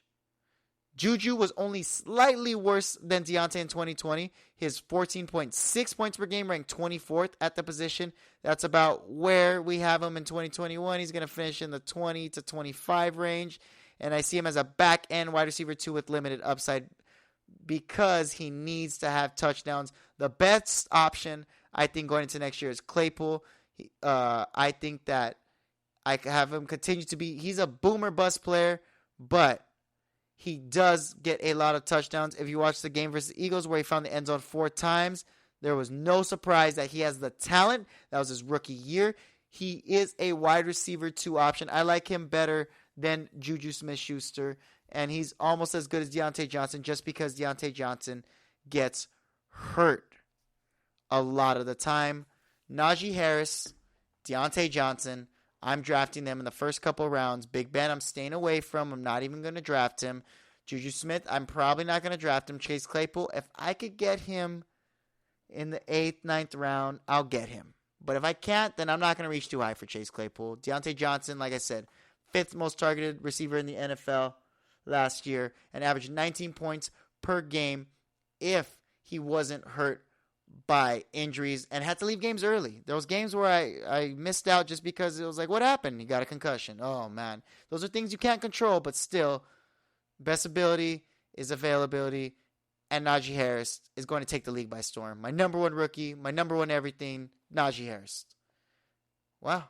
Juju was only slightly worse than Deontay in 2020. His 14.6 points per game ranked 24th at the position. That's about where we have him in 2021. He's going to finish in the 20 to 25 range. and I see him as a back-end wide receiver 2 with limited upside because he needs to have touchdowns. The best option, I think, going into next year is Claypool. I think that I have him continue to be – he's a boomer bust player, but he does get a lot of touchdowns. If you watch the game versus the Eagles where he found the end zone 4 times, there was no surprise that he has the talent. That was his rookie year. He is a wide receiver 2 option. I like him better than Juju Smith-Schuster, and he's almost as good as Deontay Johnson just because Deontay Johnson gets hurt a lot of the time. Najee Harris, Deontay Johnson, I'm drafting them in the first couple rounds. Big Ben, I'm staying away from. I'm not even going to draft him. Juju Smith, I'm probably not going to draft him. Chase Claypool, if I could get him in the 8th, 9th round, I'll get him. But if I can't, then I'm not going to reach too high for Chase Claypool. Deontay Johnson, like I said, 5th most targeted receiver in the NFL last year and averaged 19 points per game if he wasn't hurt by injuries and had to leave games early. There was games where I missed out just because it was like, what happened? He got a concussion. Oh, man. Those are things you can't control, but still, best ability is availability, and Najee Harris is going to take the league by storm. My number 1 rookie, my number 1 everything, Najee Harris. Wow.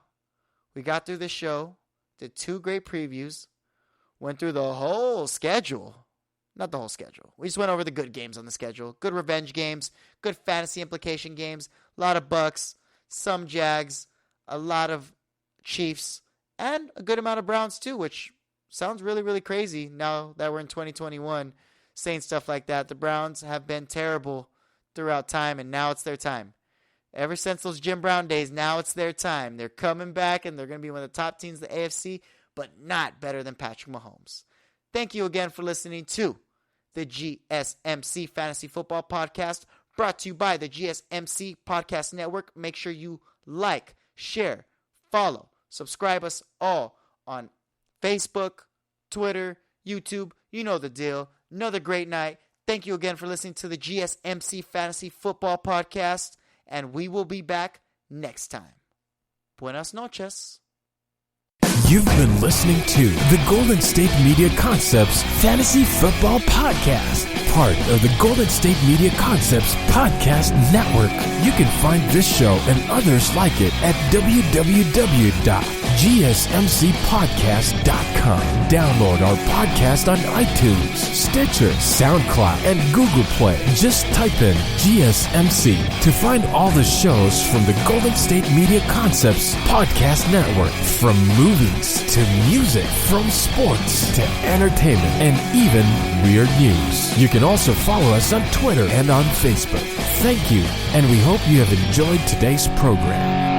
We got through this show, did 2 great previews, went through the whole schedule. Not the whole schedule. We just went over the good games on the schedule. Good revenge games, good fantasy implication games, a lot of Bucks, some Jags, a lot of Chiefs, and a good amount of Browns too, which sounds really, really crazy now that we're in 2021 saying stuff like that. The Browns have been terrible throughout time, and now it's their time. Ever since those Jim Brown days, now it's their time. They're coming back, and they're going to be one of the top teams in the AFC, but not better than Patrick Mahomes. Thank you again for listening to the GSMC Fantasy Football Podcast, brought to you by the GSMC Podcast Network. Make sure you like, share, follow, subscribe us all on Facebook, Twitter, YouTube. You know the deal. Another great night. Thank you again for listening to the GSMC Fantasy Football Podcast, and we will be back next time. Buenas noches. You've been listening to the Golden State Media Concepts Fantasy Football Podcast, part of the Golden State Media Concepts Podcast Network. You can find this show and others like it at www.gsmcpodcast.com. Download our podcast on iTunes, Stitcher, SoundCloud, and Google Play. Just type in GSMC to find all the shows from the Golden State Media Concepts Podcast Network. From movies to music, from sports to entertainment, and even weird news. You can also follow us on Twitter and on Facebook. Thank you, and we hope you have enjoyed today's program.